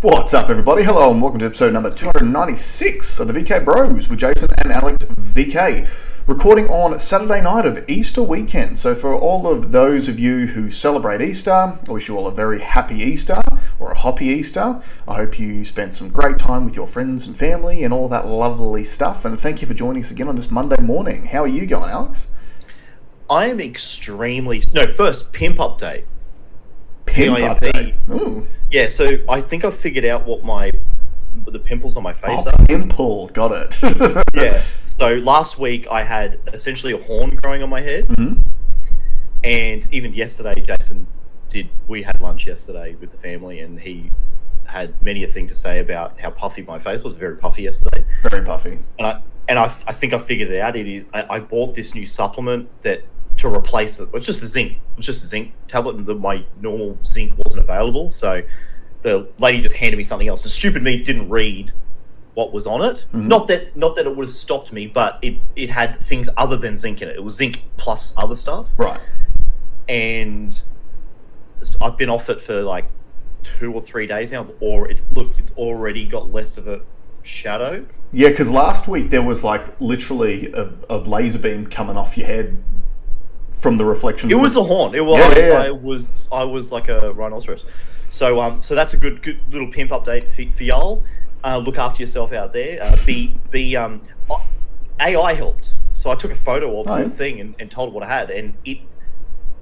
What's up, everybody? Hello, and welcome to episode number 296 of the VK Bros with Jason and Alex VK. Recording on Saturday night of Easter weekend. So for all of those of you who celebrate Easter, I wish you all a very happy Easter or a hoppy Easter. I hope you spent some great time with your friends and family and all that lovely stuff. And thank you for joining us again on this Monday morning. How are you going, Alex? I am extremely... No, first, pimp update. Pimp update? Ooh. Yeah, so I think I've figured out what the pimples on my face are. Pimple, got it. Yeah, so last week I had essentially a horn growing on my head. Mm-hmm. And even yesterday, we had lunch yesterday with the family, and he had many a thing to say about how puffy my face was. Very puffy yesterday. Very puffy. And I think I figured it out. I bought this new supplement to replace it. It's just a zinc tablet, and my normal zinc wasn't available. So the lady just handed me something else. And stupid me didn't read what was on it. Mm-hmm. Not that it would have stopped me, but it had things other than zinc in it. It was zinc plus other stuff. Right. And I've been off it for like 2 or 3 days now, or it's already got less of a shadow. Yeah, because last week there was like literally a laser beam coming off your head from the reflection. It was a horn. It was. Yeah. I was like a rhinoceros. So that's a good little pimp update for y'all. Look after yourself out there. AI helped. So I took a photo of the thing and told it what I had, and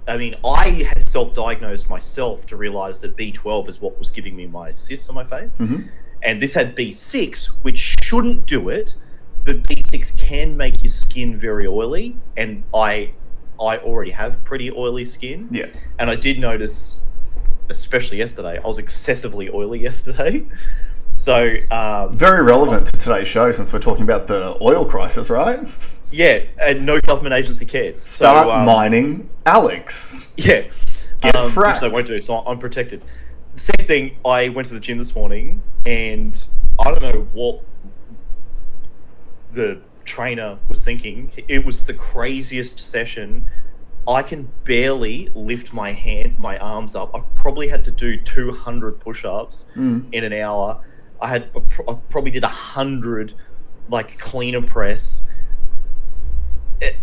I had self-diagnosed myself to realize that B12 is what was giving me my cysts on my face. Mm-hmm. And this had B6, which shouldn't do it, but B6 can make your skin very oily, and I already have pretty oily skin. Yeah. And I did notice, especially yesterday, I was excessively oily yesterday. So very relevant to today's show, since we're talking about the oil crisis, right? Yeah, and no government agency cared. Start mining Alex. Yeah. Get fracked. Which they won't do, so I'm protected. The second thing, I went to the gym this morning, and I don't know what the trainer was thinking. It was the craziest session. I can barely lift my arms up. I probably had to do 200 push-ups in an hour. I probably did 100 like clean and press. It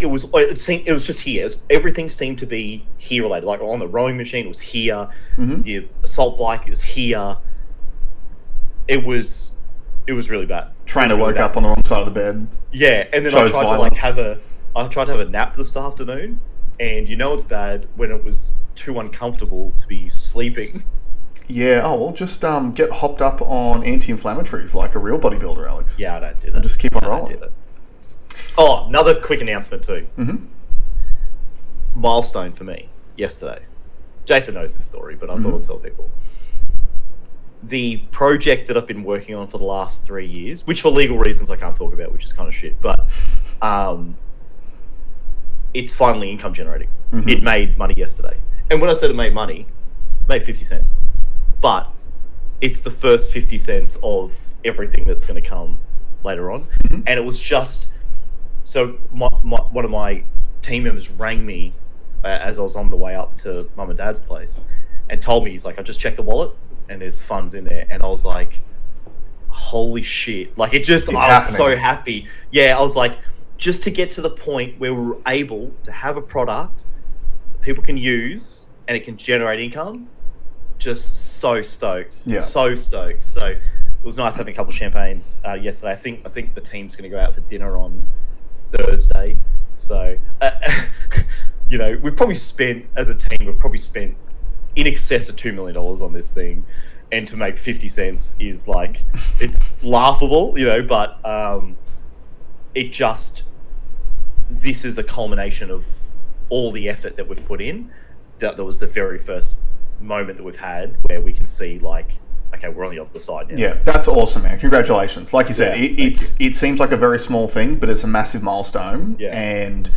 was just here. Everything seemed to be here related. Like on the rowing machine, it was here. Mm-hmm. The assault bike, it was here. It was really bad. Trainer woke up on the wrong side of the bed. Yeah, and then I tried to have a nap this afternoon, and it's bad when it was too uncomfortable to be sleeping. Yeah, well, just get hopped up on anti-inflammatories like a real bodybuilder, Alex. Yeah, I don't do that. And just keep on rolling. Oh, another quick announcement too. Mm-hmm. Milestone for me yesterday. Jason knows this story, but I thought I'd tell people. The project that I've been working on for the last 3 years, which for legal reasons I can't talk about, which is kind of shit, but it's finally income generating. Mm-hmm. It made money yesterday. And when I said it made money, it made 50 cents. But it's the first 50 cents of everything that's going to come later on. Mm-hmm. And it was just... So one of my team members rang me as I was on the way up to Mum and Dad's place and told me, he's like, I just checked the wallet and there's funds in there. And I was like, holy shit. Like, I was so happy. Yeah, I was like, just to get to the point where we were able to have a product that people can use and it can generate income, just so stoked. Yeah. So stoked. So it was nice having a couple of champagnes yesterday. I think the team's going to go out for dinner on Thursday. So, we've probably spent, as a team, in excess of $2 million on this thing. And to make 50 cents is like, it's laughable, but this is a culmination of all the effort that we've put in. That was the very first moment that we've had where we can see like, okay, we're on the other side now. Yeah, that's awesome, man. Congratulations. Like you said, it seems like a very small thing, but it's a massive milestone. Yeah. And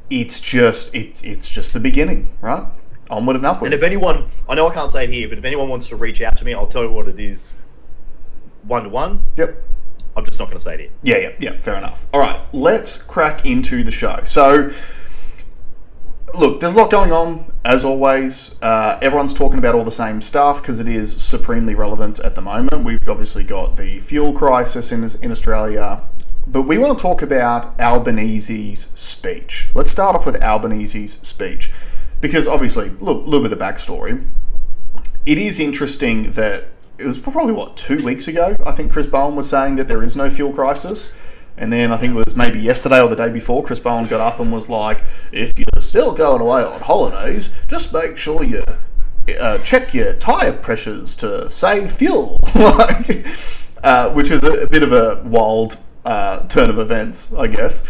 it's just the beginning, right? Onward and upward. And if anyone, I know I can't say it here, but if anyone wants to reach out to me, I'll tell you what it is. 1-to-1. Yep. I'm just not going to say it here. Yeah. Fair enough. All right, let's crack into the show. So, look, there's a lot going on, as always. Everyone's talking about all the same stuff because it is supremely relevant at the moment. We've obviously got the fuel crisis in Australia, but we want to talk about Albanese's speech. Let's start off with Albanese's speech because, obviously, look, a little bit of backstory. It is interesting that it was probably, 2 weeks ago, I think Chris Bowen was saying that there is no fuel crisis. And then I think it was maybe yesterday or the day before, Chris Bowen got up and was like, if you're still going away on holidays, just make sure you check your tyre pressures to save fuel. Which is a bit of a wild turn of events, I guess.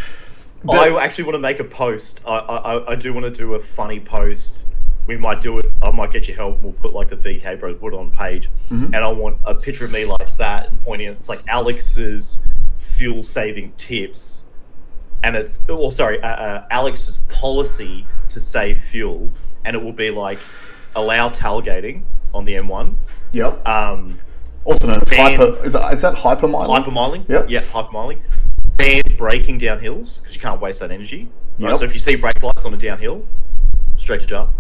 But I actually want to make a post. I do want to do a funny post. We might do it. I might get your help. We'll put like the VK Bros, put it on the page. And I want a picture of me like that and pointing at, it's like Alex's fuel saving tips, and it's Alex's policy to save fuel, and it will be like allow tailgating on the M1. Yep. Also known as is that hypermiling? Hypermiling. Yep. Yeah, hypermiling. Ban braking down hills because you can't waste that energy. Right? Yep. So if you see brake lights on a downhill, straight to jail.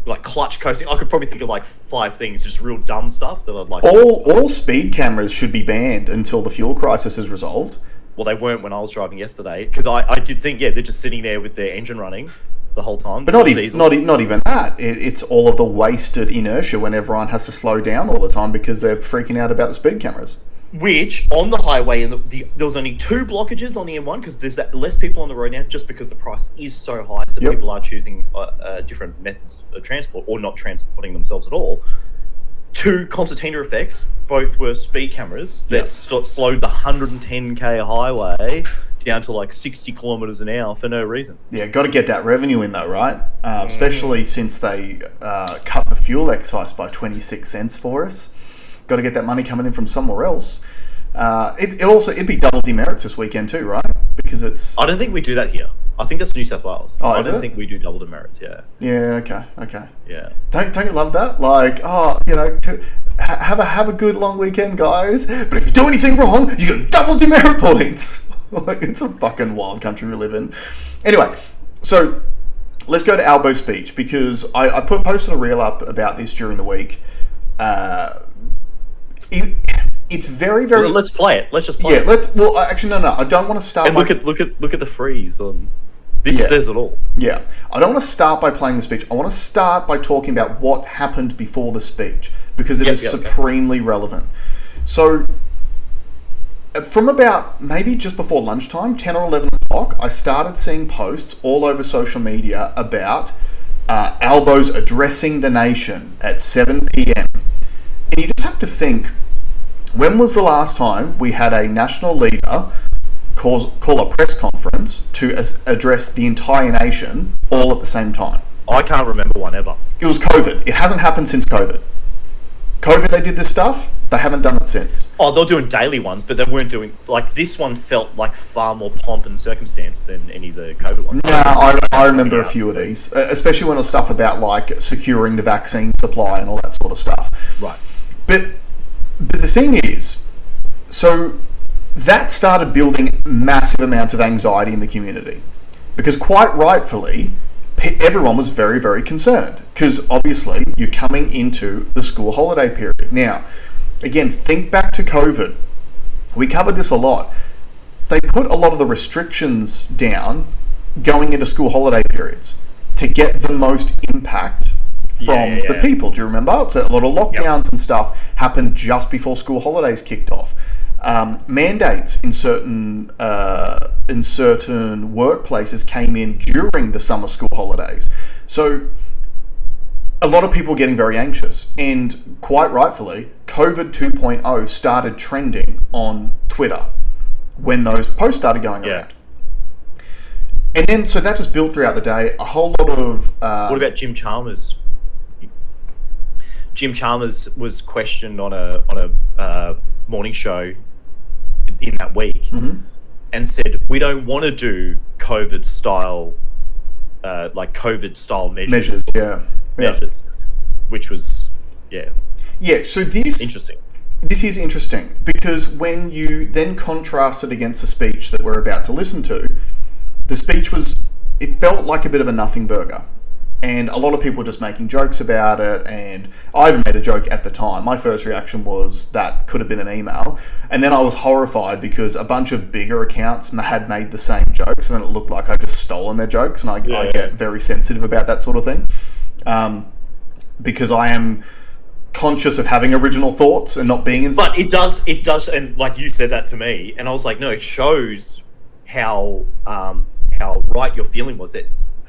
Like clutch coasting. I could probably think of like 5 things, just real dumb stuff that I'd like. All speed cameras should be banned until the fuel crisis is resolved. Well, they weren't when I was driving yesterday because I did think, they're just sitting there with their engine running the whole time. But not even that. It's all of the wasted inertia when everyone has to slow down all the time because they're freaking out about the speed cameras. Which, on the highway, there was only 2 blockages on the M1 because there's less people on the road now just because the price is so high, so people are choosing different methods of transport or not transporting themselves at all. 2 concertina effects, both were speed cameras that slowed the 110k highway down to like 60 kilometers an hour for no reason. Yeah, got to get that revenue in though, right? Especially since they cut the fuel excise by 26 cents for us. Got to get that money coming in from somewhere else. It'd be double demerits this weekend too, right? Because it's. I don't think we do that here. I think that's New South Wales. Oh, I don't think we do double demerits. Yeah. Yeah. Okay. Yeah. Don't you love that? Like, have a good long weekend, guys. But if you do anything wrong, you get double demerit points. Like, it's a fucking wild country we live in. Anyway, so let's go to Albo's speech because I posted a reel up about this during the week. It's very, very. Well, let's play it. Let's just play it. Let's. Well, actually, no. I don't want to start. And look at the freeze on. This says it all. Yeah, I don't want to start by playing the speech. I want to start by talking about what happened before the speech because it is supremely relevant. So, from about maybe just before lunchtime, 10 or 11 o'clock, I started seeing posts all over social media about Albo's addressing the nation at 7 p.m. And you just have to think, when was the last time we had a national leader call a press conference to address the entire nation all at the same time? I can't remember one ever. It was COVID. It hasn't happened since COVID. They did this stuff. They haven't done it since. Oh, they're doing daily ones, but they weren't doing... Like, this one felt like far more pomp and circumstance than any of the COVID ones. I remember a few of these, especially when it was stuff about, like, securing the vaccine supply and all that sort of stuff. Right. But the thing is, so that started building massive amounts of anxiety in the community because quite rightfully, everyone was very, very concerned because obviously you're coming into the school holiday period. Now, again, think back to COVID. We covered this a lot. They put a lot of the restrictions down going into school holiday periods to get the most impact from the people. Do you remember? So a lot of lockdowns and stuff happened just before school holidays kicked off. Mandates in certain workplaces came in during the summer school holidays. So a lot of people getting very anxious, and quite rightfully, COVID 2.0 started trending on Twitter when those posts started going around. And then, so that just built throughout the day. A whole lot of... what about Jim Chalmers? Jim Chalmers was questioned on a morning show in that week and said, we don't want to do COVID style measures. Measures, which was so this interesting. This is interesting because when you then contrast it against the speech that we're about to listen to, the speech it felt like a bit of a nothing burger. And a lot of people were just making jokes about it, and I even made a joke at the time. My first reaction was that could have been an email, and then I was horrified because a bunch of bigger accounts had made the same jokes, and then it looked like I just stolen their jokes, and I get very sensitive about that sort of thing, because I am conscious of having original thoughts and not being... But it does, and like you said that to me, and I was like, no, it shows how right your feeling was that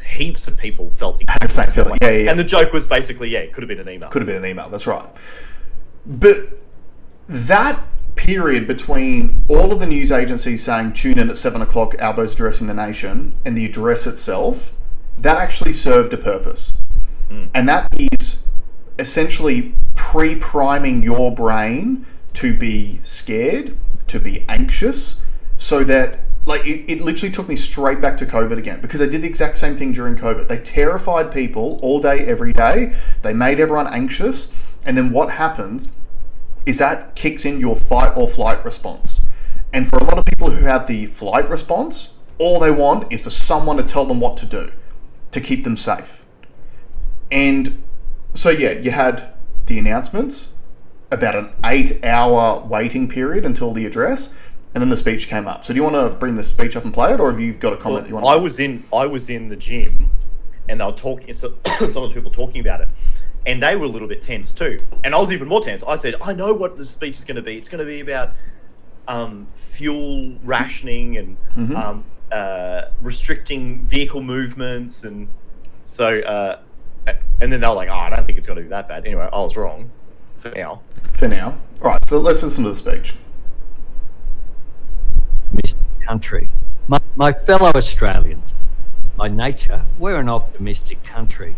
heaps of people felt had the same feeling. Yeah. And the joke was basically, it could have been an email. Could have been an email, that's right. But that period between all of the news agencies saying tune in at 7 o'clock, Albo's addressing the nation, and the address itself, that actually served a purpose. And that is essentially pre-priming your brain to be scared, to be anxious, so that it literally took me straight back to COVID again, because they did the exact same thing during COVID. They terrified people all day, every day. They made everyone anxious. And then what happens is that kicks in your fight or flight response. And for a lot of people who have the flight response, all they want is for someone to tell them what to do to keep them safe. And so, you had the announcements, about an 8-hour waiting period until the address, and then the speech came up. So do you want to bring the speech up and play it, or have you got a comment you want to make? I was in the gym, and they were talking, some of the people talking about it, and they were a little bit tense too. And I was even more tense. I said, I know what the speech is going to be. It's going to be about fuel rationing and restricting vehicle movements, and so and then they were like, I don't think it's going to be that bad. Anyway, I was wrong for now. All right, so let's listen to the speech. Country. My fellow Australians, by nature, we're an optimistic country,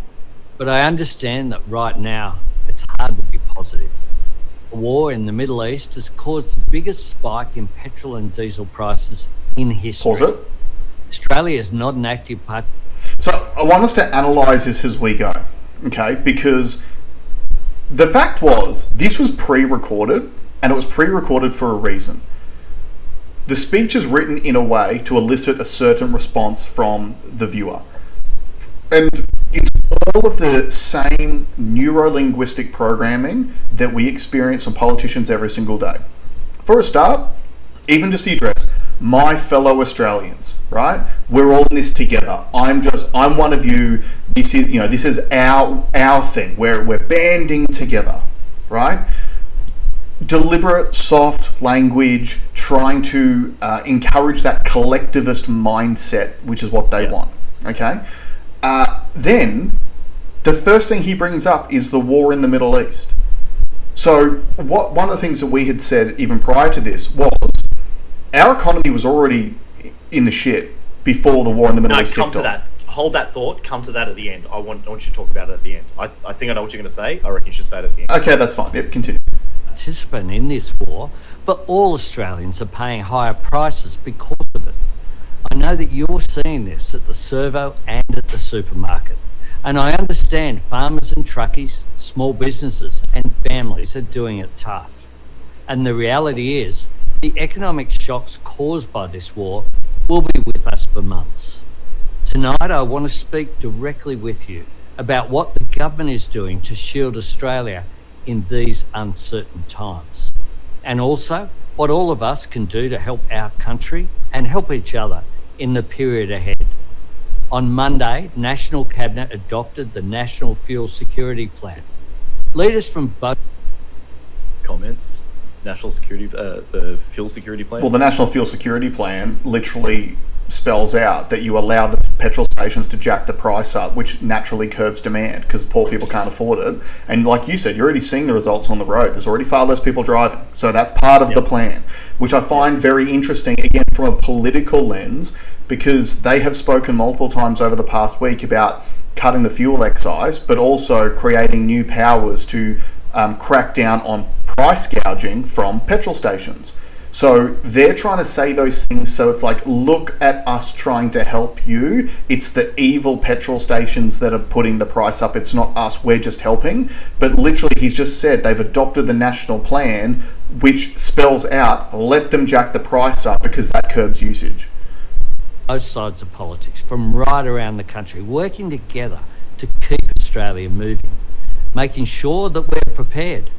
but I understand that right now it's hard to be positive. The war in the Middle East has caused the biggest spike in petrol and diesel prices in history. Pause it. Australia is not an active part. So I want us to analyse this as we go, okay? Because the fact was, this was pre-recorded, and it was pre-recorded for a reason. The speech is written in a way to elicit a certain response from the viewer. And it's all of the same neuro-linguistic programming that we experience from politicians every single day. For a start, even just the address, my fellow Australians, right? We're all in this together. I'm one of you. This is our thing. We're banding together, right? Deliberate, soft language, trying to encourage that collectivist mindset, which is what they want. Okay. Then the first thing he brings up is the war in the Middle East. So one of the things that we had said even prior to this was our economy was already in the shit before the war in the Middle East kicked off. That. Hold that thought. Come to that at the end. I want you to talk about it at the end. I think I know what you're going to say. I reckon you should say it at the end. Okay, that's fine. Yep, continue. Participant in this war, but all Australians are paying higher prices because of it. I know that you're seeing this at the servo and at the supermarket, and I understand farmers and truckies, small businesses and families are doing it tough. And the reality is, the economic shocks caused by this war will be with us for months. Tonight I want to speak directly with you about what the government is doing to shield Australia in these uncertain times, and also what all of us can do to help our country and help each other in the period ahead. On Monday, National Cabinet adopted the National Fuel Security Plan. Leaders from both comments. National Security, the Fuel Security Plan? Well, the National Fuel Security Plan literally spells out that you allow the petrol stations to jack the price up, which naturally curbs demand because poor people can't afford it. And like you said, you're already seeing the results on the road. There's already far less people driving. So that's part of the plan, which I find very interesting, again, from a political lens, because they have spoken multiple times over the past week about cutting the fuel excise, but also creating new powers to crack down on price gouging from petrol stations. So they're trying to say those things, so it's like, look at us trying to help you. It's the evil petrol stations that are putting the price up. It's not us, we're just helping. But literally, he's just said they've adopted the national plan, which spells out, let them jack the price up because that curbs usage. both sides of politics from right around the country, working together to keep Australia moving, making sure that we're prepared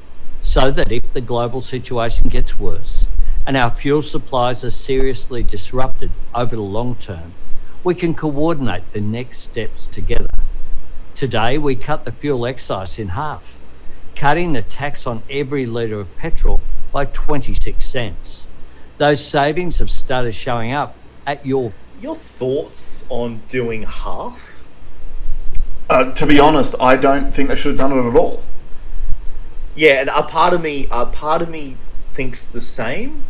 so that if the global situation gets worse and our fuel supplies are seriously disrupted over the long term, we can coordinate the next steps together. Today, we cut the fuel excise in half, cutting the tax on every litre of petrol by 26 cents. Those savings have started showing up at your thoughts on doing half? To be honest, I don't think they should have done it at all. Yeah, and a part of me thinks the same,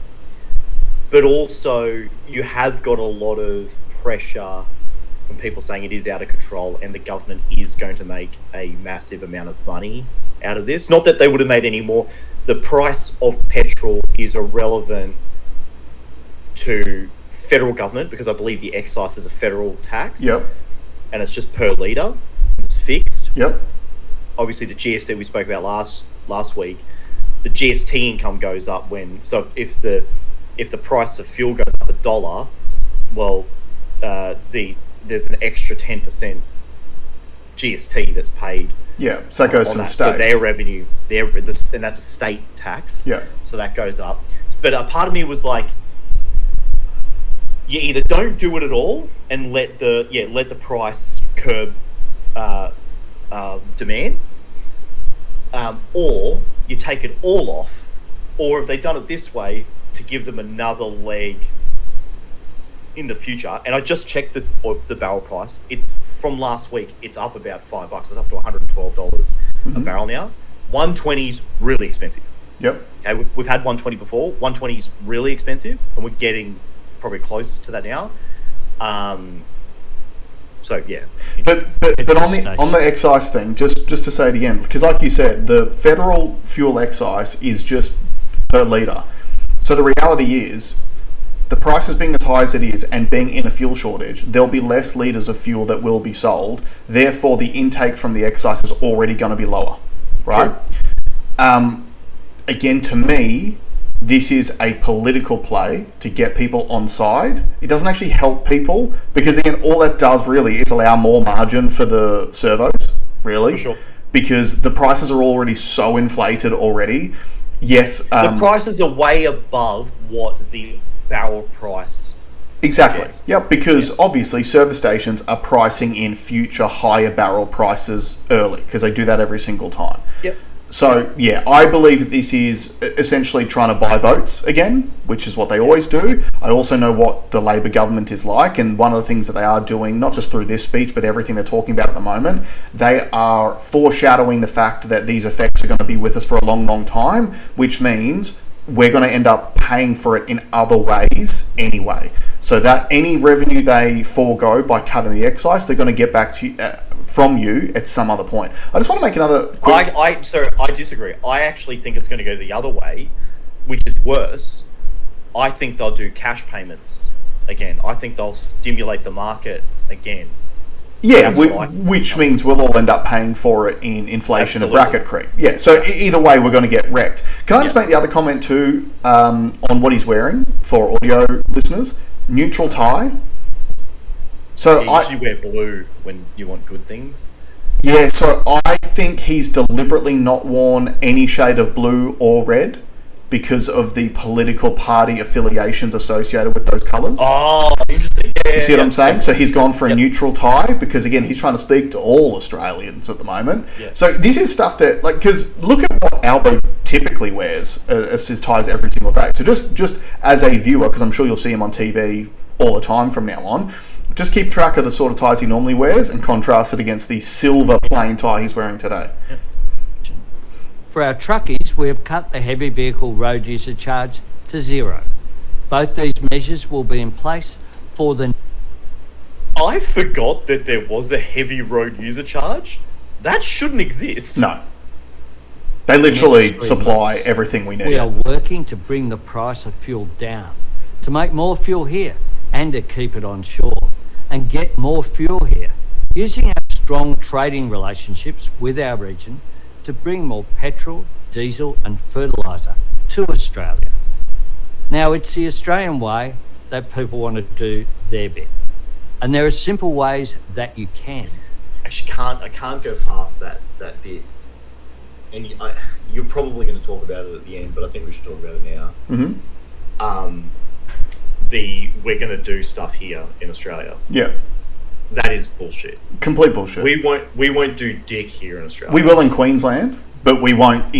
but also you have got a lot of pressure from people saying it is out of control and the government is going to make a massive amount of money out of this. Not that they would have made any more. The price of petrol is irrelevant to federal government because I believe the excise is a federal tax. Yep. And it's just per litre. It's fixed. Yep. Obviously, the GST we spoke about last week, the GST income goes up if the price of fuel goes up $1, well, there's an extra 10% GST that's paid. Yeah, so that goes to the states. So their revenue, and that's a state tax. Yeah. So that goes up. But a part of me was like, you either don't do it at all and let the price curb demand, or you take it all off, or if they've done it this way to give them another leg in the future. And I just checked the barrel price. From last week, it's up about $5. It's up to $112 a barrel now. 120 is really expensive. Yep. Okay, we've had 120 before. 120 is really expensive, and we're getting probably close to that now. So yeah. But on the excise thing, just to say it again, because like you said, the federal fuel excise is just per litre. So the reality is, the prices being as high as it is and being in a fuel shortage, there'll be less litres of fuel that will be sold. Therefore, the intake from the excise is already going to be lower, right? Again, to me, this is a political play to get people on side. It doesn't actually help people because, again, all that does really is allow more margin for the servos, really. For sure. Because the prices are already so inflated already. Yes. The prices are way above what the barrel price. Exactly. Yep. Because obviously service stations are pricing in future higher barrel prices early because they do that every single time. Yep. So, yeah, I believe that this is essentially trying to buy votes again, which is what they always do. I also know what the Labor government is like, and one of the things that they are doing, not just through this speech, but everything they're talking about at the moment, they are foreshadowing the fact that these effects are going to be with us for a long, long time, which means we're going to end up paying for it in other ways anyway. So that any revenue they forego by cutting the excise, they're going to get back to you, from you at some other point. I just want to make another quick... I disagree. I actually think it's going to go the other way, which is worse. I think they'll do cash payments again. I think they'll stimulate the market again. Yeah, which means we'll all end up paying for it in inflation and bracket creep. Yeah, so either way, we're going to get wrecked. Can I just make the other comment too on what he's wearing for audio listeners? Neutral tie. So you usually wear blue when you want good things. Yeah, so I think he's deliberately not worn any shade of blue or red because of the political party affiliations associated with those colours. Oh, interesting. Yeah, you see what I'm saying? So he's gone for a neutral tie because, again, he's trying to speak to all Australians at the moment. Yeah. So this is stuff that, because look at what Albo typically wears as his ties every single day. So just as a viewer, because I'm sure you'll see him on TV all the time from now on, just keep track of the sort of ties he normally wears and contrast it against the silver plain tie he's wearing today. Yeah. For our truckies, we have cut the heavy vehicle road user charge to zero. Both these measures will be in place for the... I forgot that there was a heavy road user charge. That shouldn't exist. No. They literally supply everything we need. We are working to bring the price of fuel down, to make more fuel here and to keep it on shore and get more fuel here, using our strong trading relationships with our region to bring more petrol, diesel and fertiliser to Australia. Now, it's the Australian way that people want to do their bit. And there are simple ways that you can. Actually, I can't go past that bit. And you're probably going to talk about it at the end, but I think we should talk about it now. Mm-hmm. We're going to do stuff here in Australia. Yeah. That is bullshit. Complete bullshit. We won't do dick here in Australia. We will in Queensland, but we won't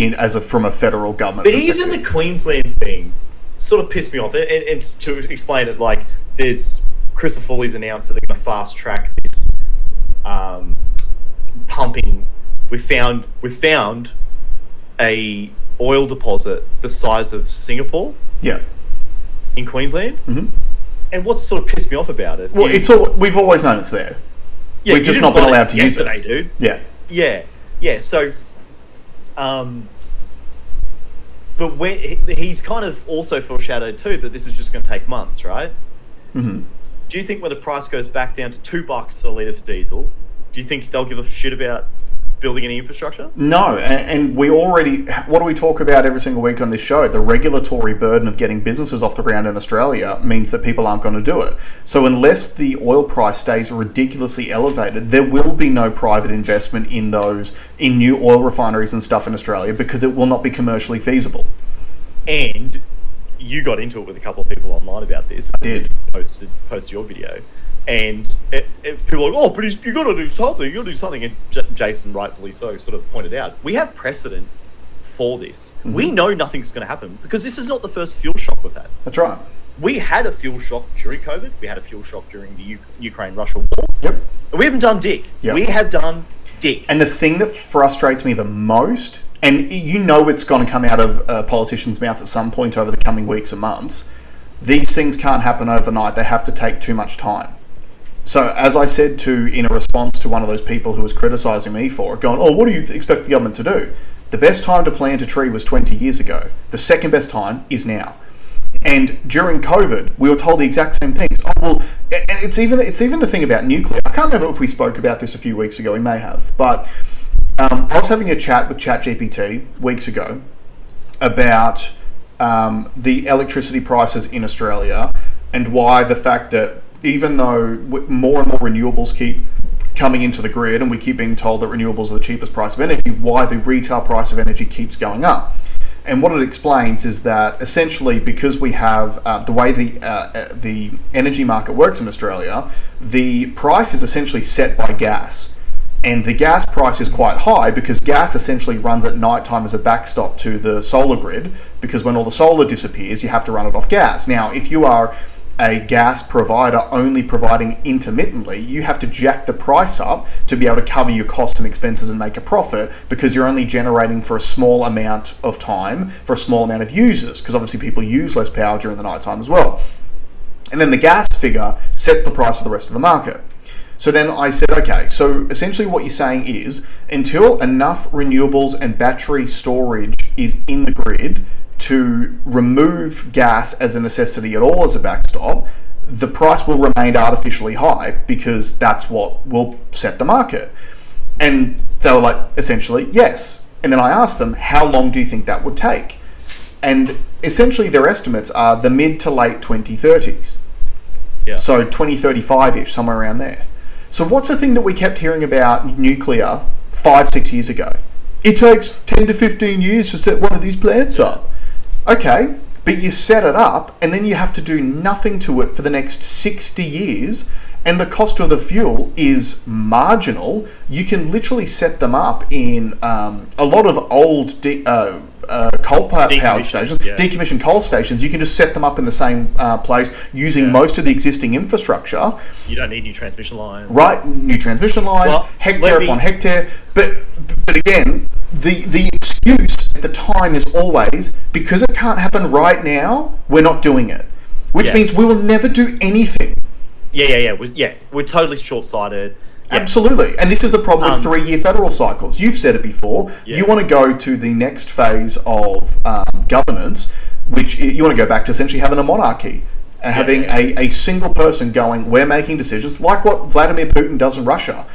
from a federal government But even the Queensland thing sort of pissed me off. And to explain it, like, there's Christopher Foley's announced that they're going to fast track this pumping. We found a oil deposit the size of Singapore. Yeah. In Queensland. Mm-hmm. And what's sort of pissed me off about it? Well, we've always known it's there. Yeah, we've just not been allowed to use it. Dude. Yeah. Yeah. So, but when he's kind of also foreshadowed too that this is just going to take months, right? Mm-hmm. Do you think when the price goes back down to $2 a litre for diesel, do you think they'll give a shit about building any infrastructure? No, and we already, what do we talk about every single week on this show? The regulatory burden of getting businesses off the ground in Australia means that people aren't going to do it. So unless the oil price stays ridiculously elevated, there will be no private investment in new oil refineries and stuff in Australia because it will not be commercially feasible. And you got into it with a couple of people online about this. I did. Posted your video. And people are like, oh, but you got to do something. And Jason, rightfully so, sort of pointed out, we have precedent for this. Mm-hmm. We know nothing's going to happen because this is not the first fuel shock we've had. That's right. We had a fuel shock during COVID. We had a fuel shock during the Ukraine-Russia war. Yep. And we haven't done dick. Yep. We have done dick. And the thing that frustrates me the most, and you know it's going to come out of a politician's mouth at some point over the coming weeks and months, these things can't happen overnight. They have to take too much time. So, as I said in a response to one of those people who was criticising me for it, going, oh, what do you expect the government to do? The best time to plant a tree was 20 years ago. The second best time is now. And during COVID, we were told the exact same things. Oh, well, and it's even the thing about nuclear. I can't remember if we spoke about this a few weeks ago. We may have. But I was having a chat with ChatGPT weeks ago about the electricity prices in Australia and why the fact that even though more and more renewables keep coming into the grid and we keep being told that renewables are the cheapest price of energy, why the retail price of energy keeps going up. And what it explains is that essentially because we have the way the energy market works in Australia, the price is essentially set by gas. And the gas price is quite high because gas essentially runs at night time as a backstop to the solar grid, because when all the solar disappears, you have to run it off gas. Now, if you are a gas provider only providing intermittently, you have to jack the price up to be able to cover your costs and expenses and make a profit, because you're only generating for a small amount of time for a small amount of users, because obviously people use less power during the night time as well. And then the gas figure sets the price of the rest of the market. So then I said, okay, so essentially what you're saying is until enough renewables and battery storage is in the grid to remove gas as a necessity at all as a backstop, the price will remain artificially high because that's what will set the market. And they were like, essentially, yes. And then I asked them, how long do you think that would take? And essentially their estimates are the mid to late 2030s. Yeah. So 2035-ish, somewhere around there. So what's the thing that we kept hearing about nuclear 5-6 years ago? It takes 10 to 15 years to set one of these plants up. Okay, but you set it up and then you have to do nothing to it for the next 60 years and the cost of the fuel is marginal. You can literally set them up in a lot of old coal-powered stations, decommissioned coal stations. You can just set them up in the same place using most of the existing infrastructure. You don't need new transmission lines. Right, new transmission lines, hectare upon hectare. But again, the excuse at the time is always, because it can't happen right now, we're not doing it. Which means we will never do anything. We're totally short-sighted. Yeah. Absolutely. And this is the problem with 3-year federal cycles. You've said it before. Yeah. You want to go to the next phase of governance, which you want to go back to essentially having a monarchy and having a single person going, we're making decisions, like what Vladimir Putin does in Russia.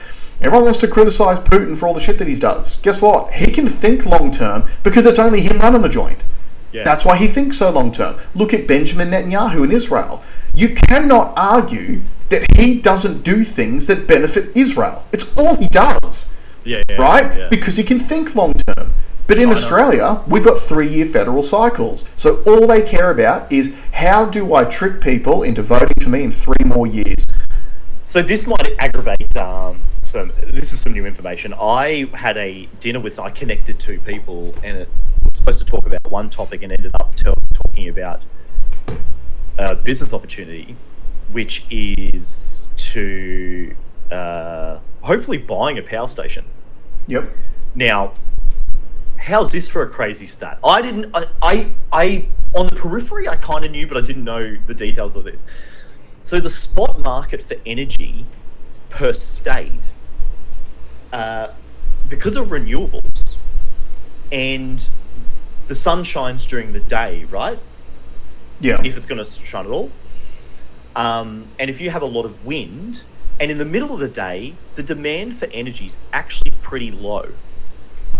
Everyone wants to criticize Putin for all the shit that he does. Guess what? He can think long-term because it's only him running the joint. Yeah. That's why he thinks so long-term. Look at Benjamin Netanyahu in Israel. You cannot argue that he doesn't do things that benefit Israel. It's all he does. Yeah, right? Yeah. Because he can think long term. But in China. Australia, we've got 3-year federal cycles. So all they care about is, how do I trick people into voting for me in 3 more years? So this might aggravate this is some new information. I had a dinner I connected 2 people, and it was supposed to talk about one topic and ended up talking about a business opportunity, which is to hopefully buying a power station. Yep. Now, how's this for a crazy stat? I on the periphery, I kind of knew, but I didn't know the details of this. So the spot market for energy per state, because of renewables, and the sun shines during the day, right? Yeah. If it's going to shine at all. And if you have a lot of wind, and in the middle of the day, the demand for energy is actually pretty low.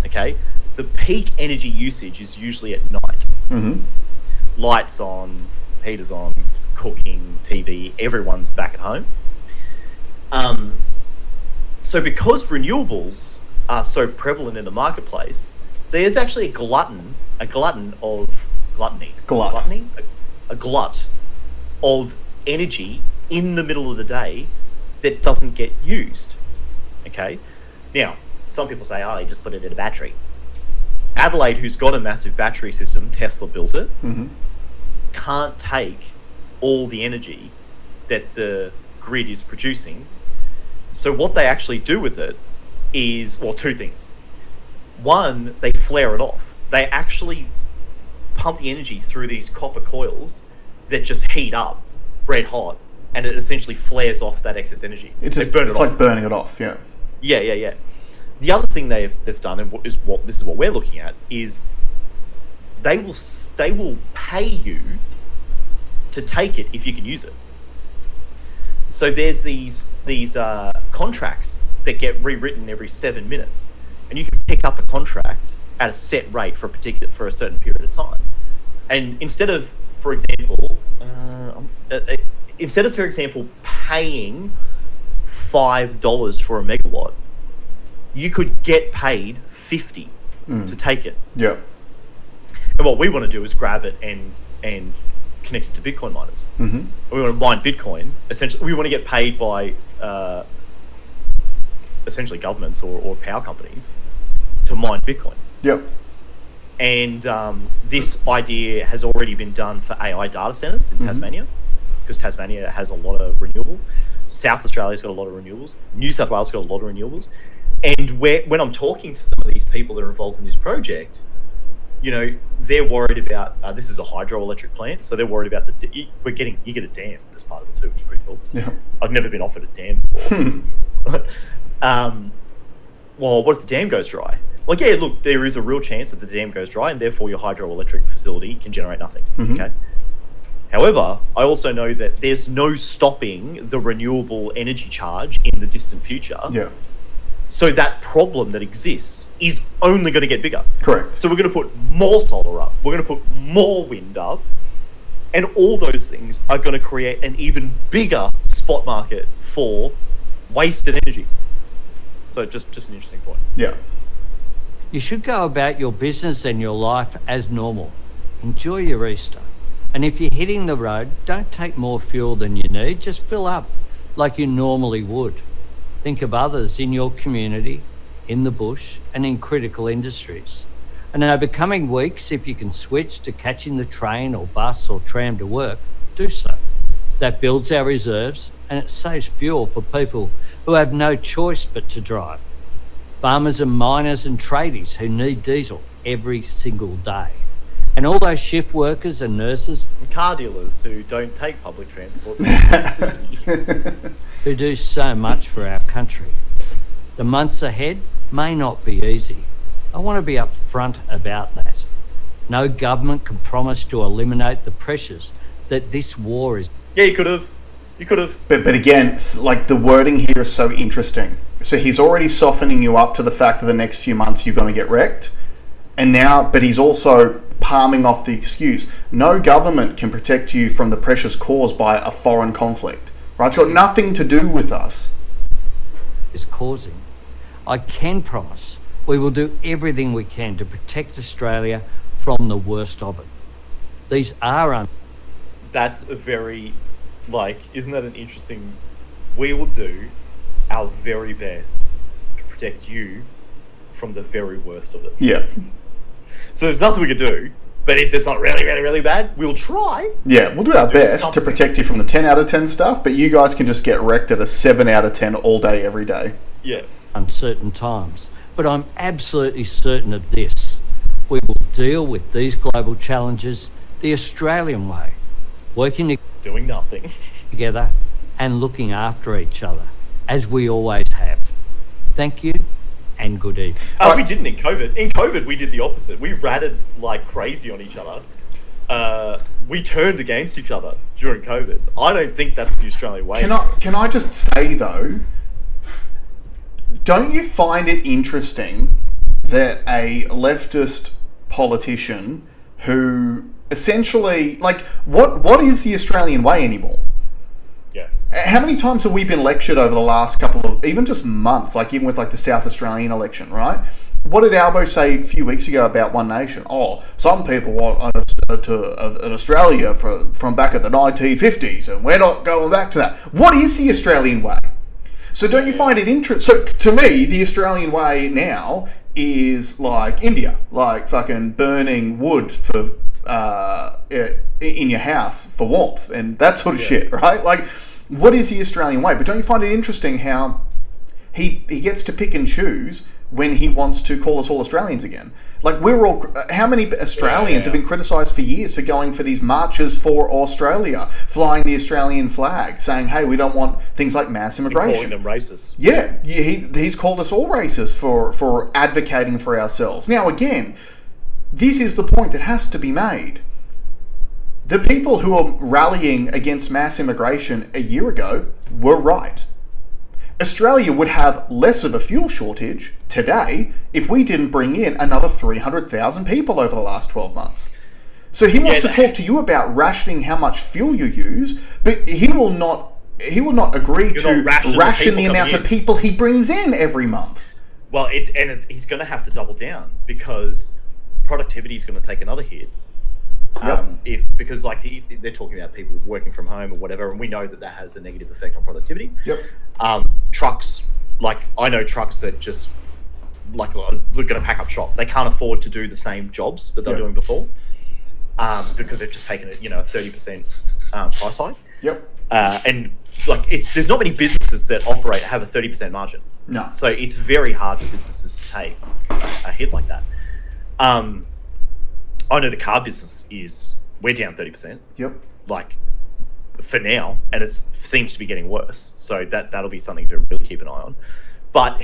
Okay? The peak energy usage is usually at night. Mm-hmm. Lights on, heaters on, cooking, TV, everyone's back at home. So because renewables are so prevalent in the marketplace, there's actually a glut of energy in the middle of the day that doesn't get used. Okay? Now, some people say, oh, you just put it in a battery. Adelaide, who's got a massive battery system, Tesla built it, can't take all the energy that the grid is producing. So what they actually do with it is, well, 2 things. One, they flare it off. They actually pump the energy through these copper coils that just heat up red hot, and it essentially flares off that excess energy. It's like burning it off, yeah. Yeah. The other thing they've done, and this is what we're looking at, is they will pay you to take it if you can use it. So there's these contracts that get rewritten every 7 minutes, and you can pick up a contract at a set rate for a certain period of time. And instead of, for example, paying $5 for a megawatt, you could get paid $50 to take it. Yeah. And what we want to do is grab it and connect it to Bitcoin miners. Mm-hmm. We want to mine Bitcoin. Essentially, we want to get paid by essentially governments or power companies to mine Bitcoin. Yep. And this idea has already been done for AI data centers in Tasmania, because Tasmania has a lot of renewable. South Australia's got a lot of renewables. New South Wales got a lot of renewables. And when I'm talking to some of these people that are involved in this project, you know, they're worried about this is a hydroelectric plant, so they're worried about you get a dam as part of it too, which is pretty cool. Yeah. I've never been offered a dam before. Well, what if the dam goes dry? Well, yeah, look, there is a real chance that the dam goes dry, and therefore your hydroelectric facility can generate nothing. Okay. However, I also know that there's no stopping the renewable energy charge in the distant future. Yeah. So that problem that exists is only going to get bigger. Correct. So we're going to put more solar up. We're going to put more wind up. And all those things are going to create an even bigger spot market for wasted energy. So just an interesting point. Yeah. You should go about your business and your life as normal. Enjoy your Easter. And if you're hitting the road, don't take more fuel than you need. Just fill up like you normally would. Think of others in your community, in the bush, and in critical industries. And over coming weeks, if you can switch to catching the train or bus or tram to work, do so. That builds our reserves, and it saves fuel for people who have no choice but to drive. Farmers and miners and tradies who need diesel every single day. And all those shift workers and nurses. And car dealers who don't take public transport. Who do so much for our country. The months ahead may not be easy. I want to be upfront about that. No government can promise to eliminate the pressures that this war is. Yeah, you could have. But again, like, the wording here is so interesting. So he's already softening you up to the fact that the next few months you're going to get wrecked. And now, but he's also palming off the excuse. No government can protect you from the pressures caused by a foreign conflict, Right? It's got nothing to do with us. Is causing. I can promise we will do everything we can to protect Australia from the worst of it. These are That's a very, isn't that an interesting... We will do our very best to protect you from the very worst of it. Yeah. So there's nothing we can do, but if it's not really, really, really bad, we'll try. Yeah, we'll do our best something to protect you from the 10 out of 10 stuff, but you guys can just get wrecked at a 7 out of 10 all day, every day. Yeah. uncertain times. But I'm absolutely certain of this. We will deal with these global challenges the Australian way, working Doing nothing. together and looking after each other, as we always have. Thank you and good evening. We didn't in COVID. In COVID, we did the opposite. We ratted like crazy on each other. We turned against each other during COVID. I don't think that's the Australian way. Can I just say, though, don't you find it interesting that a leftist politician who essentially, what is the Australian way anymore? Yeah. How many times have we been lectured over the last couple of, even just months, even with the South Australian election, right? What did Albo say a few weeks ago about One Nation? Oh, some people want an Australia from back at the 1950s, and we're not going back to that. What is the Australian way? So don't you find it interesting? So to me, the Australian way now is like India, fucking burning wood for in your house for warmth and that sort of shit, right? What is the Australian way? But don't you find it interesting how he gets to pick and choose when he wants to call us all Australians again? We're all... How many Australians have been criticised for years for going for these marches for Australia, flying the Australian flag, saying, hey, we don't want things like mass immigration. Calling them racist. Yeah, he's called us all racist for advocating for ourselves. Now, again, this is the point that has to be made. The people who are rallying against mass immigration a year ago were right. Australia would have less of a fuel shortage today if we didn't bring in another 300,000 people over the last 12 months. So he wants to talk to you about rationing how much fuel you use, but he will not agree to ration the amount of people he brings in every month. Well, he's going to have to double down because productivity is going to take another hit. Because they're talking about people working from home or whatever, and we know that has a negative effect on productivity. Trucks, I know trucks that just are going to pack up shop. They can't afford to do the same jobs that they're doing before, because they've just taken a 30% price hike. And there's not many businesses that have a 30% margin. No. So it's very hard for businesses to take a hit like that. I know the car business we're down 30%. For now, and it seems to be getting worse. So that'll be something to really keep an eye on. But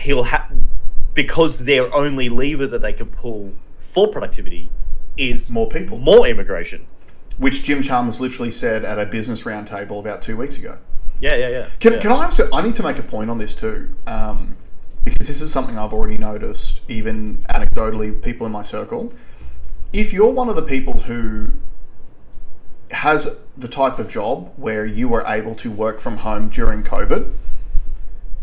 because their only lever that they can pull for productivity is more people, more immigration, which Jim Chalmers literally said at a business roundtable about 2 weeks ago. Can I also? I need to make a point on this too, because this is something I've already noticed, even anecdotally, people in my circle. If you're one of the people who has the type of job where you were able to work from home during COVID,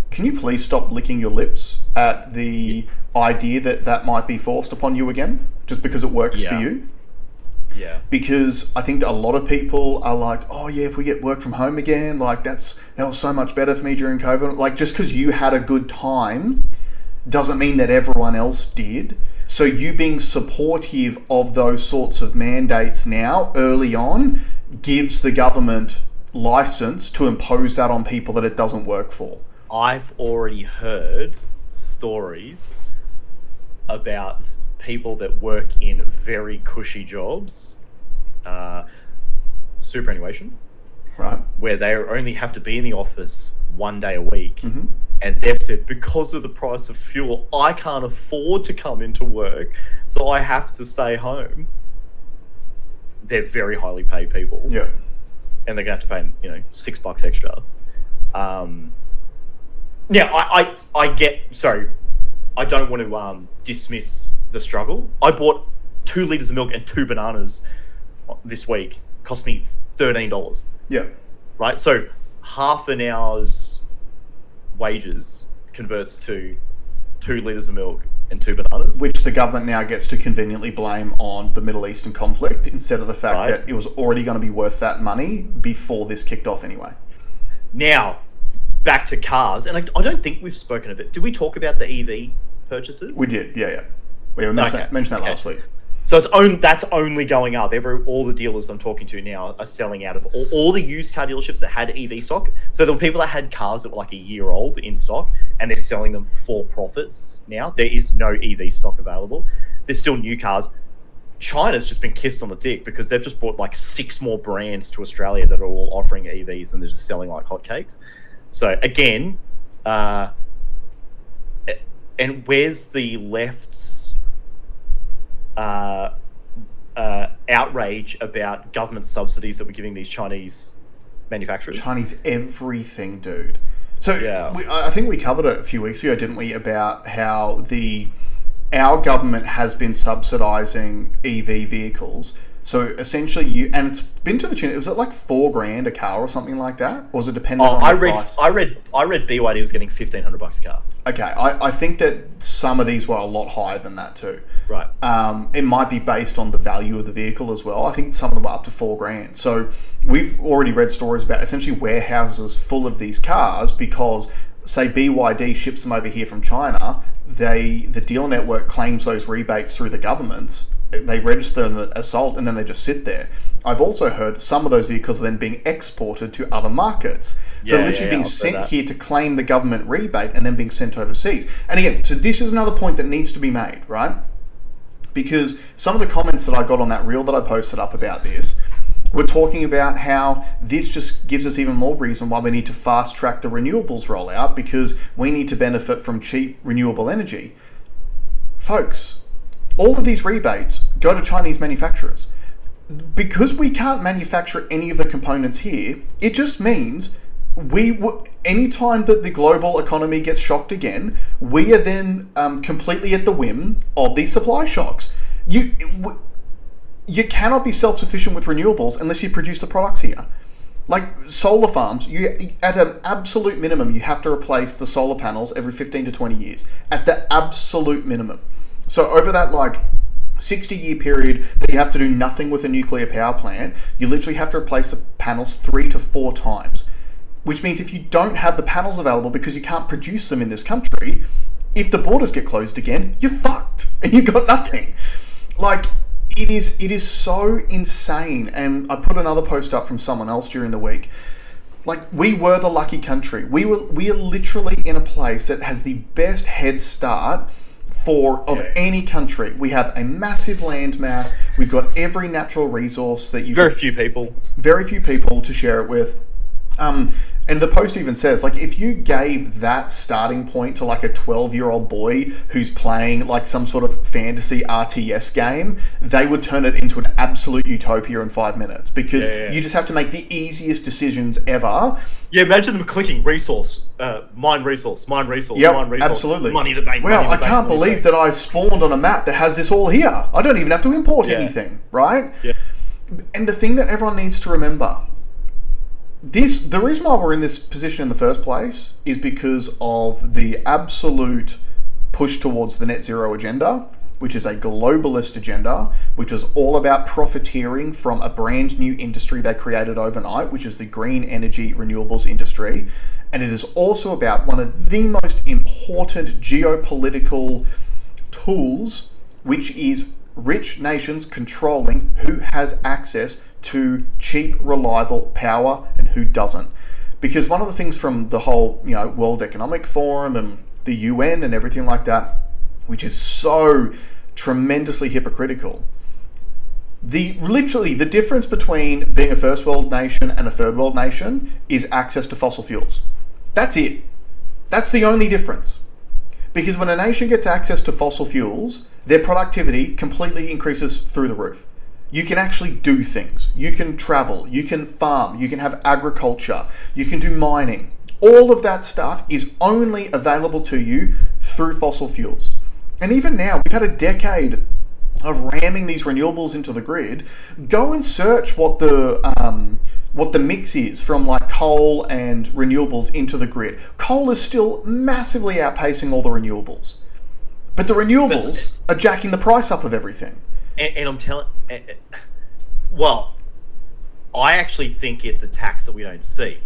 can you please stop licking your lips at the idea that might be forced upon you again, just because it works for you? Because I think that a lot of people are like, oh yeah, if we get work from home again, that was so much better for me during COVID. Just because you had a good time doesn't mean that everyone else did. So you being supportive of those sorts of mandates now, early on, gives the government license to impose that on people that it doesn't work for. I've already heard stories about people that work in very cushy jobs, superannuation, right, where they only have to be in the office 1 day a week. Mm-hmm. And they've said, because of the price of fuel, I can't afford to come into work, so I have to stay home. They're very highly paid people. Yeah. And they're going to have to pay, $6 extra. I get... Sorry, I don't want to dismiss the struggle. I bought 2 litres of milk and 2 bananas this week. Cost me $13. Yeah. Right? So half an hour's wages converts to 2 litres of milk and 2 bananas. Which the government now gets to conveniently blame on the Middle Eastern conflict instead of the fact that it was already going to be worth that money before this kicked off anyway. Now, back to cars, and I don't think we've spoken of it. Did we talk about the EV purchases? We did, yeah. We mentioned that last week. So that's only going up. All the dealers I'm talking to now are selling out of all the used car dealerships that had EV stock. So there were people that had cars that were like a year old in stock, and they're selling them for profits now. There is no EV stock available. There's still new cars. China's just been kissed on the dick because they've just brought like 6 more brands to Australia that are all offering EVs, and they're just selling like hotcakes. So again, and where's the left's outrage about government subsidies that we're giving these Chinese manufacturers? Chinese everything, dude. So yeah. I think we covered it a few weeks ago, didn't we, about how our government has been subsidizing EV vehicles. So essentially, and it's been to the tune. Was it like $4,000 a car or something like that, or was it dependent on the price? I read BYD was getting $1,500 a car. Okay, I think that some of these were a lot higher than that too. Right. It might be based on the value of the vehicle as well. I think some of them were up to $4,000. So we've already read stories about essentially warehouses full of these cars because, say, BYD ships them over here from China. The dealer network claims those rebates through the governments. They register them as sold, and then they just sit there. I've also heard some of those vehicles are then being exported to other markets. So literally being sent here to claim the government rebate and then being sent overseas. And again, so this is another point that needs to be made, right? Because some of the comments that I got on that reel that I posted up about this were talking about how this just gives us even more reason why we need to fast track the renewables rollout because we need to benefit from cheap renewable energy. Folks, all of these rebates go to Chinese manufacturers. Because we can't manufacture any of the components here, it just means anytime that the global economy gets shocked again, we are then completely at the whim of these supply shocks. You cannot be self-sufficient with renewables unless you produce the products here. Like solar farms, at an absolute minimum, you have to replace the solar panels every 15 to 20 years. At the absolute minimum. So over that 60-year period that you have to do nothing with a nuclear power plant, you literally have to replace the panels 3 to 4 times. Which means if you don't have the panels available because you can't produce them in this country, if the borders get closed again, you're fucked and you've got nothing. It is so insane. And I put another post up from someone else during the week. We were the lucky country. We are literally in a place that has the best head start of any country. We have a massive land mass. We've got every natural resource that you very few people to share it with. And the post even says, if you gave that starting point to a 12-year-old boy who's playing some sort of fantasy RTS game, they would turn it into an absolute utopia in 5 minutes because you just have to make the easiest decisions ever. Yeah, imagine them clicking resource, mine resource, mine resource, mine resource. Absolutely. Money to bank. Well, I can't believe that I spawned on a map that has this all here. I don't even have to import anything, right? Yeah. And the thing that everyone needs to remember, the reason why we're in this position in the first place is because of the absolute push towards the net zero agenda, which is a globalist agenda, which is all about profiteering from a brand new industry they created overnight, which is the green energy renewables industry. And it is also about one of the most important geopolitical tools, which is rich nations controlling who has access to cheap, reliable power and who doesn't. Because one of the things from the whole, World Economic Forum and the UN and everything like that, which is so tremendously hypocritical, literally the difference between being a first world nation and a third world nation is access to fossil fuels. That's it. That's the only difference. Because when a nation gets access to fossil fuels, their productivity completely increases through the roof. You can actually do things. You can travel. You can farm. You can have agriculture. You can do mining. All of that stuff is only available to you through fossil fuels. And even now, we've had a decade of ramming these renewables into the grid. Go and search what the mix is from coal and renewables into the grid. Coal is still massively outpacing all the renewables. But the renewables are jacking the price up of everything. And I'm telling... well, I actually think it's a tax that we don't see.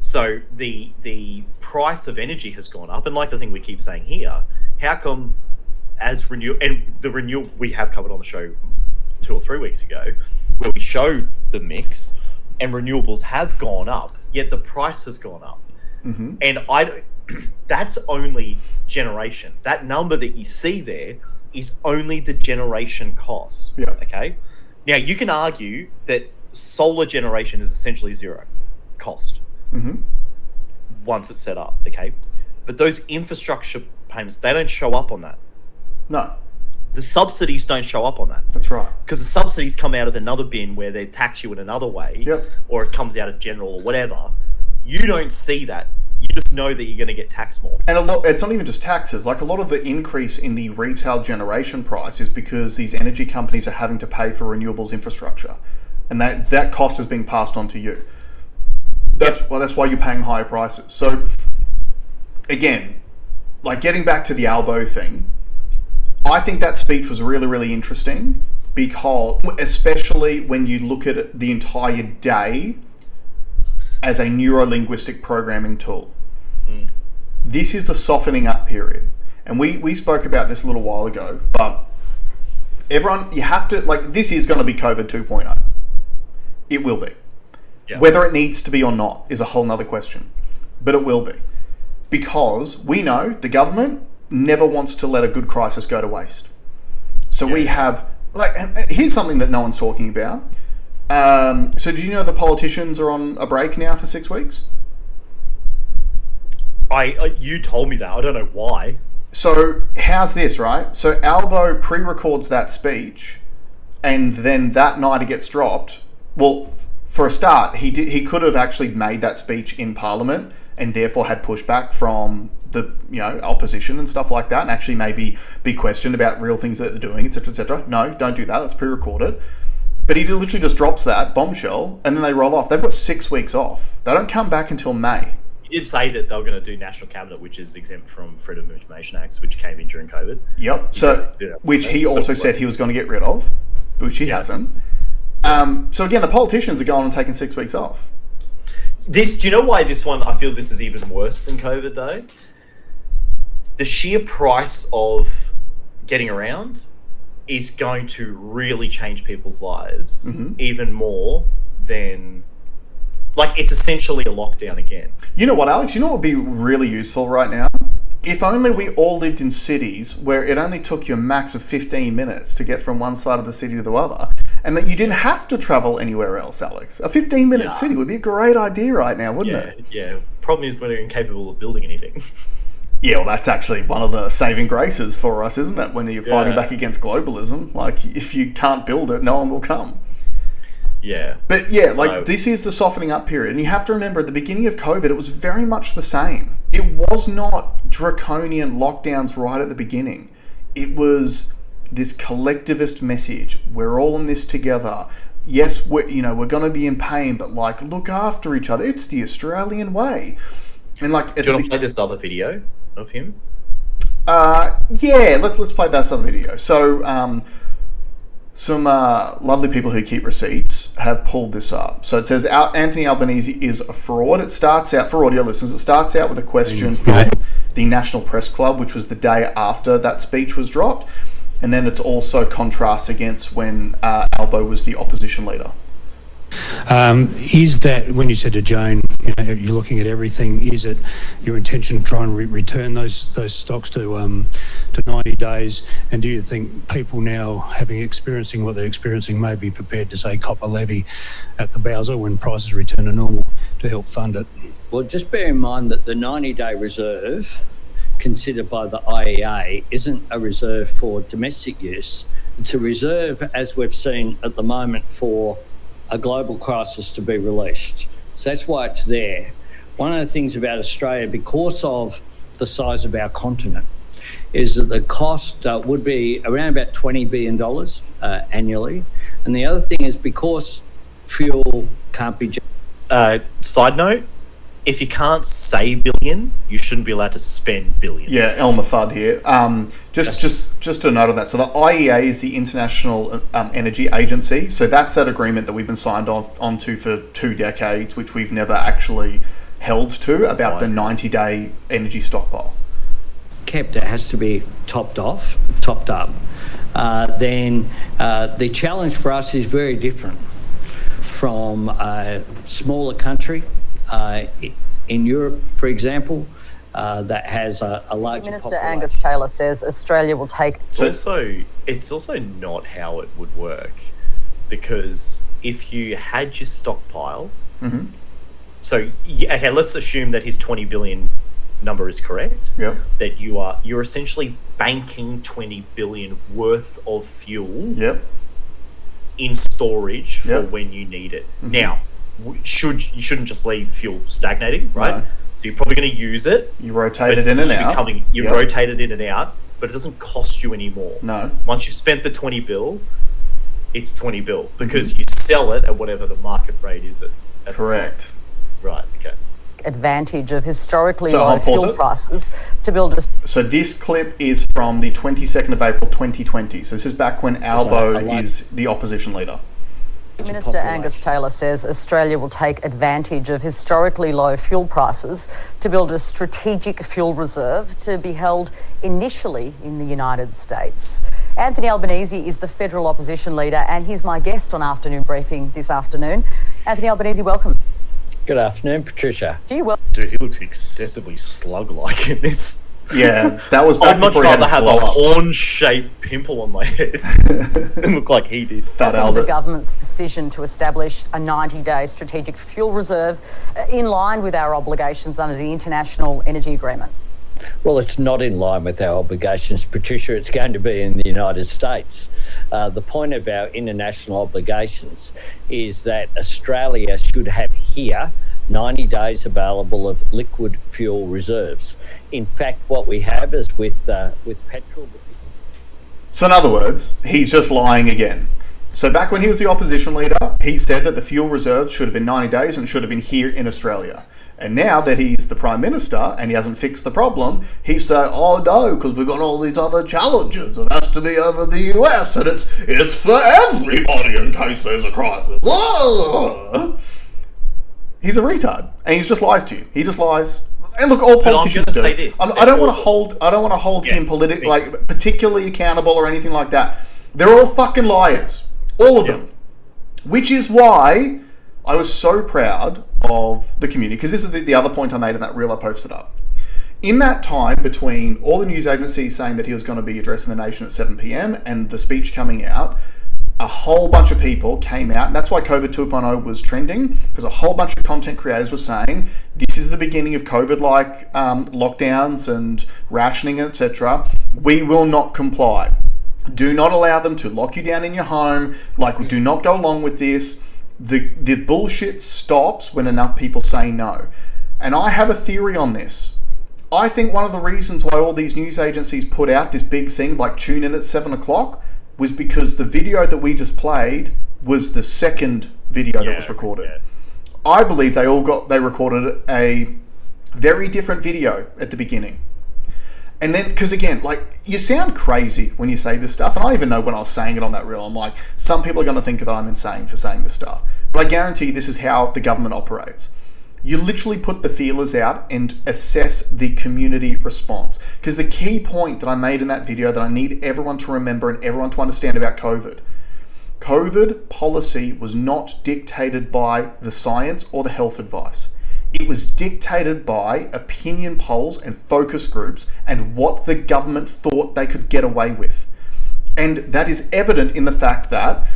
So the price of energy has gone up. And like the thing we keep saying here, how come as renewable we have covered on the show 2 or 3 weeks ago, where we showed the mix, and renewables have gone up, yet the price has gone up. Mm-hmm. And that's only generation. That number that you see there is only the generation cost. Yeah. Okay. Now you can argue that solar generation is essentially zero cost once it's set up. Okay, but those infrastructure payments, they don't show up on that. No. The subsidies don't show up on that. That's right. Because the subsidies come out of another bin where they tax you in another way, or it comes out of general or whatever. You don't see that. You just know that you're going to get taxed more. And it's not even just taxes. Like, a lot of the increase in the retail generation price is because these energy companies are having to pay for renewables infrastructure, and that cost is being passed on to you. That's why you're paying higher prices. So, again, like, getting back to the Albo thing, I think that speech was really, really interesting, because especially when you look at it the entire day as a neuro-linguistic programming tool. This is the softening up period. And we spoke about this a little while ago, but everyone, you have to, like, this is going to be COVID 2.0. It will be. Yeah. Whether it needs to be or not is a whole nother question, but it will be. Because we know the government never wants to let a good crisis go to waste. So we have, like, here's something that no one's talking about. So do you know the politicians are on a break now for 6 weeks? You told me that. I don't know why. So how's this, right? So Albo pre-records that speech, and then that night it gets dropped. Well, for a start, he could have actually made that speech in Parliament and therefore had pushback from the opposition and stuff like that, and actually maybe be questioned about real things that they're doing, etc., etc. No, don't do that. Let's pre-record it. But he literally just drops that bombshell, and then they roll off. They've got 6 weeks off. They don't come back until May. He did say that they were going to do National Cabinet, which is exempt from Freedom of Information Acts, which came in during COVID. Yep. So, which he also said he was going to get rid of, which he hasn't. So again, the politicians are going and taking 6 weeks off. Do you know why this one? I feel this is even worse than COVID, though. The sheer price of getting around is going to really change people's lives even more than, like, it's essentially a lockdown again. You know what, Alex? You know what would be really useful right now? If only we all lived in cities where it only took you a max of 15 minutes to get from one side of the city to the other, and that you didn't have to travel anywhere else, Alex. A 15-minute city would be a great idea right now, wouldn't it? Yeah. Problem is we're incapable of building anything. Yeah, well, that's actually one of the saving graces for us, isn't it? When you're fighting back against globalism, like, if you can't build it, no one will come. Yeah. But yeah, like, this is the softening up period. And you have to remember, at the beginning of COVID, it was very much the same. It was not draconian lockdowns right at the beginning. It was this collectivist message. We're all in this together. Yes, we're going to be in pain, but, like, look after each other. It's the Australian way. And, like, do you want to play this other video of him? Yeah, let's play that other video. So, some lovely people who keep receipts have pulled this up. So it says Anthony Albanese is a fraud. It starts out, for audio listeners, it starts out with a question from the National Press Club, which was the day after that speech was dropped. And then it's also contrasts against when Albo was the opposition leader. Is that, when you said to Joan, you're looking at everything, is it your intention to try and return those stocks to 90 days? And do you think people now, experiencing what they're experiencing, may be prepared to say cop a levy at the Bowser when prices return to normal to help fund it? Well, just bear in mind that the 90-day reserve considered by the IEA isn't a reserve for domestic use. It's a reserve, as we've seen at the moment, for a global crisis to be released. So that's why it's there. One of the things about Australia, because of the size of our continent, is that the cost would be around about $20 billion annually. And the other thing is, because fuel can't be Side note: if you can't say billion, you shouldn't be allowed to spend billion. Yeah, Elmer Fudd here. Just a note on that. So the IEA is the International Energy Agency. So that's that agreement that we've been signed onto for 2 decades, which we've never actually held to, about the 90-day energy stockpile. Kept, it has to be topped up. Then the challenge for us is very different from a smaller country in Europe, for example, that has a larger Minister population. Angus Taylor says Australia will take... It's also not how it would work, because if you had your stockpile... Mm-hmm. So, okay, let's assume that his 20 billion number is correct. Yep. That you're essentially banking 20 billion worth of fuel Yep. in storage for Yep. when you need it. Mm-hmm. Now, you shouldn't just leave fuel stagnating, right? No. So you're probably going to use it. You rotate it in and out. You rotate it in and out, but it doesn't cost you anymore. No. Once you've spent the 20 bill, it's 20 bill, because you sell it at whatever the market rate is at the Correct. time. Right, okay. advantage of historically So, low I'll pause fuel it. prices to build a... So this clip is from the 22nd of April 2020. So this is back when Albo is the opposition leader. Minister Angus Taylor says Australia will take advantage of historically low fuel prices to build a strategic fuel reserve to be held initially in the United States. Anthony Albanese is the federal opposition leader, and he's my guest on Afternoon Briefing this afternoon. Anthony Albanese, welcome. Good afternoon, Patricia. Do you well? Dude, he looks excessively slug-like in this. Yeah, that was back I'd much before he had rather his have blow a up. horn-shaped pimple on my head than look like he did. Fat The Albert. government's decision to establish a 90-day strategic fuel reserve in line with our obligations under the International Energy Agreement. Well, it's not in line with our obligations, Patricia. It's going to be in the United States. The point of our international obligations is that Australia should have here 90 days available of liquid fuel reserves. In fact, what we have is with petrol... So in other words, he's just lying again. So back when he was the opposition leader, he said that the fuel reserves should have been 90 days and should have been here in Australia. And now that he's the Prime Minister and he hasn't fixed the problem, he's saying, oh no, because we've got all these other challenges. It has to be over the US and it's for everybody in case there's a crisis. He's a retard. And he just lies to you. He just lies. And look, all politicians do. Say this. I don't want to hold him particularly accountable or anything like that. They're all fucking liars. All of them. Which is why I was so proud of the community, because this is the other point I made in that reel I posted up. In that time between all the news agencies saying that he was going to be addressing the nation at 7 p.m. and the speech coming out, a whole bunch of people came out, and that's why COVID 2.0 was trending, because a whole bunch of content creators were saying, this is the beginning of COVID-like lockdowns and rationing, etc. We will not comply. Do not allow them to lock you down in your home. Do not go along with this. The bullshit stops when enough people say no. And I have a theory on this. I think one of the reasons why all these news agencies put out this big thing like tune in at 7 o'clock was because the video that we just played was the second video that was recorded. Yeah. I believe they recorded a very different video at the beginning. And then, because again, you sound crazy when you say this stuff, and I even know when I was saying it on that reel, I'm like, some people are going to think that I'm insane for saying this stuff. But I guarantee this is how the government operates. You literally put the feelers out and assess the community response. Because the key point that I made in that video that I need everyone to remember and everyone to understand about COVID policy was not dictated by the science or the health advice. It was dictated by opinion polls and focus groups and what the government thought they could get away with. And that is evident in the fact that,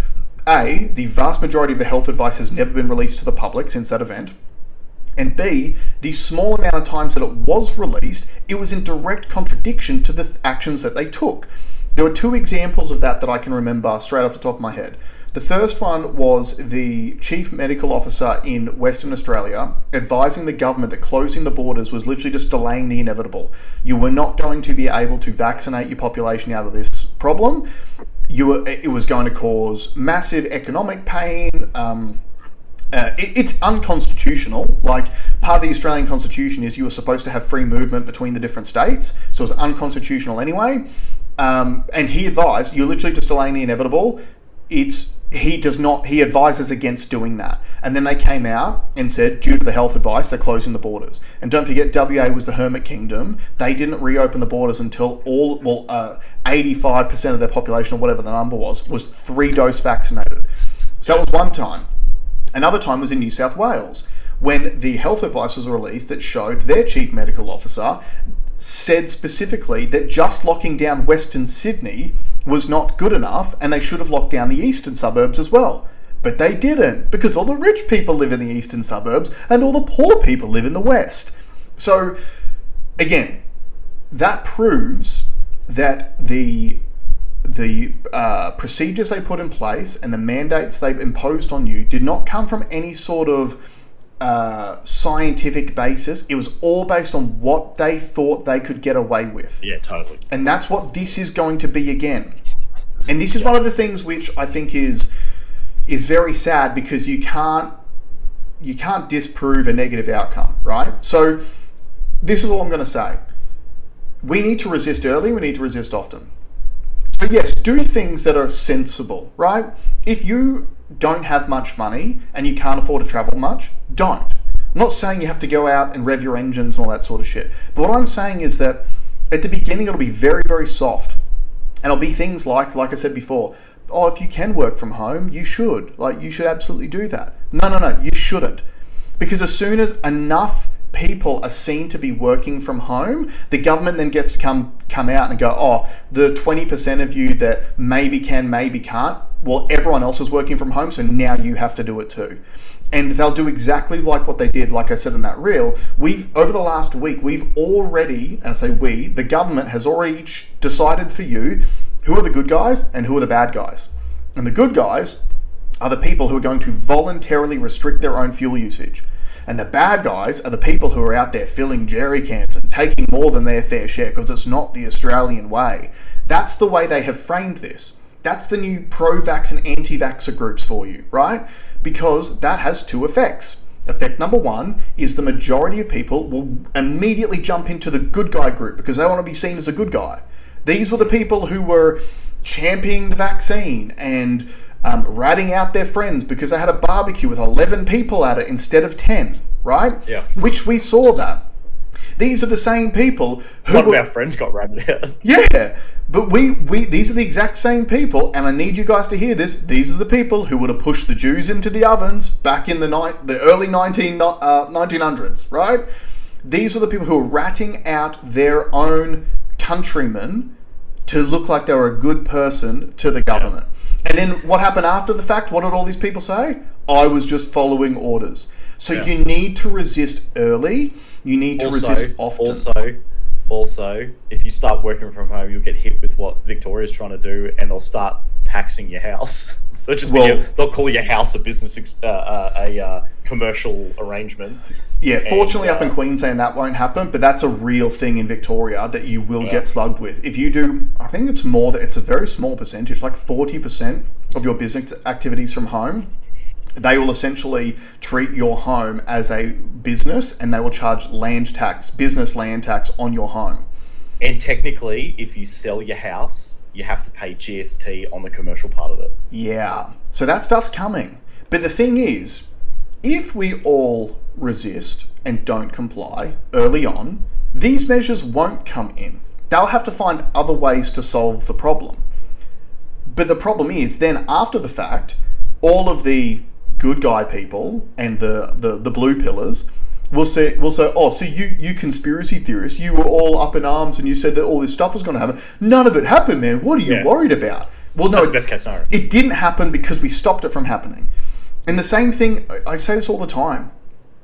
A, the vast majority of the health advice has never been released to the public since that event. And B, the small amount of times that it was released, it was in direct contradiction to the actions that they took. There were two examples of that I can remember straight off the top of my head. The first one was the chief medical officer in Western Australia advising the government that closing the borders was literally just delaying the inevitable. You were not going to be able to vaccinate your population out of this problem. It was going to cause massive economic pain, It's unconstitutional. Like, part of the Australian Constitution is you were supposed to have free movement between the different states, so it's unconstitutional anyway. And he advised, you're literally just delaying the inevitable. He advises against doing that. And then they came out and said, due to the health advice, they're closing the borders. And don't forget, WA was the hermit kingdom. They didn't reopen the borders until 85% of their population, or whatever the number was 3-dose vaccinated. So that was one time. Another time was in New South Wales, when the health advice was released that showed their chief medical officer said specifically that just locking down Western Sydney was not good enough, and they should have locked down the eastern suburbs as well. But they didn't, because all the rich people live in the eastern suburbs and all the poor people live in the west. So, again, that proves that the procedures they put in place and the mandates they imposed on you did not come from any sort of scientific basis. It was all based on what they thought they could get away with. Yeah, totally. And that's what this is going to be again. And this is one of the things which I think is very sad, because you can't disprove a negative outcome, right? So this is all I'm going to say. We need to resist early, we need to resist often. So yes, do things that are sensible, right? If you don't have much money and you can't afford to travel much, don't. I'm not saying you have to go out and rev your engines and all that sort of shit. But what I'm saying is that at the beginning it'll be very, very soft. And it'll be things like I said before, oh, if you can work from home, you should. Like, you should absolutely do that. No, you shouldn't. Because as soon as enough people are seen to be working from home, the government then gets to come out and go, oh, the 20% of you that maybe can, maybe can't, well, everyone else is working from home, so now you have to do it too. And they'll do exactly like what they did, like I said in that reel. Over the last week, we've already, and I say we, the government has already decided for you who are the good guys and who are the bad guys. And the good guys are the people who are going to voluntarily restrict their own fuel usage. And the bad guys are the people who are out there filling jerry cans and taking more than their fair share, because it's not the Australian way. That's the way they have framed this. That's the new pro-vax and anti-vaxxer groups for you, right? Because that has two effects. Effect number one is the majority of people will immediately jump into the good guy group because they want to be seen as a good guy. These were the people who were championing the vaccine and ratting out their friends because they had a barbecue with 11 people at it instead of 10, right? Yeah. Which we saw that. These are the same people who... One of our friends got ratted out. Yeah, but these are the exact same people, and I need you guys to hear this. These are the people who would have pushed the Jews into the ovens back in the early 1900s, right? These are the people who are ratting out their own countrymen to look like they were a good person to the government. And then what happened after the fact? What did all these people say? I was just following orders. So you need to resist early. You need to resist often. Also, if you start working from home, you'll get hit with what Victoria's trying to do, and they'll start taxing your house. So they'll call your house a business, a commercial arrangement. Yeah, fortunately up in Queensland that won't happen, but that's a real thing in Victoria that you will get slugged with. If you do, I think it's a very small percentage, like 40% of your business activities from home. They will essentially treat your home as a business, and they will charge business land tax on your home. And technically, if you sell your house, you have to pay GST on the commercial part of it. Yeah. So that stuff's coming. But the thing is, if we all resist and don't comply early on, these measures won't come in. They'll have to find other ways to solve the problem. But the problem is, then after the fact, all of the good guy people and the blue pillars will say, oh, so you conspiracy theorists, you were all up in arms and you said that all this stuff was going to happen. None of it happened, man. What are you worried about? Well, no, that's the best case scenario. It didn't happen because we stopped it from happening. And the same thing, I say this all the time,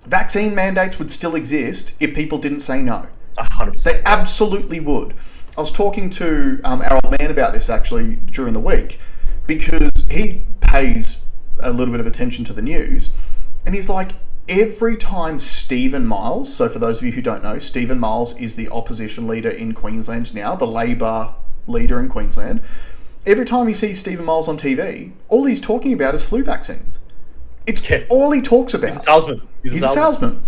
vaccine mandates would still exist if people didn't say no. 100%. They absolutely would. I was talking to our old man about this actually during the week, because he pays a little bit of attention to the news, and he's like, every time Stephen Miles, so for those of you who don't know, Stephen Miles is the opposition leader in Queensland now, the Labor leader in Queensland. Every time he sees Stephen Miles on TV, all he's talking about is flu vaccines. It's all he talks about. He's a salesman. He's a salesman.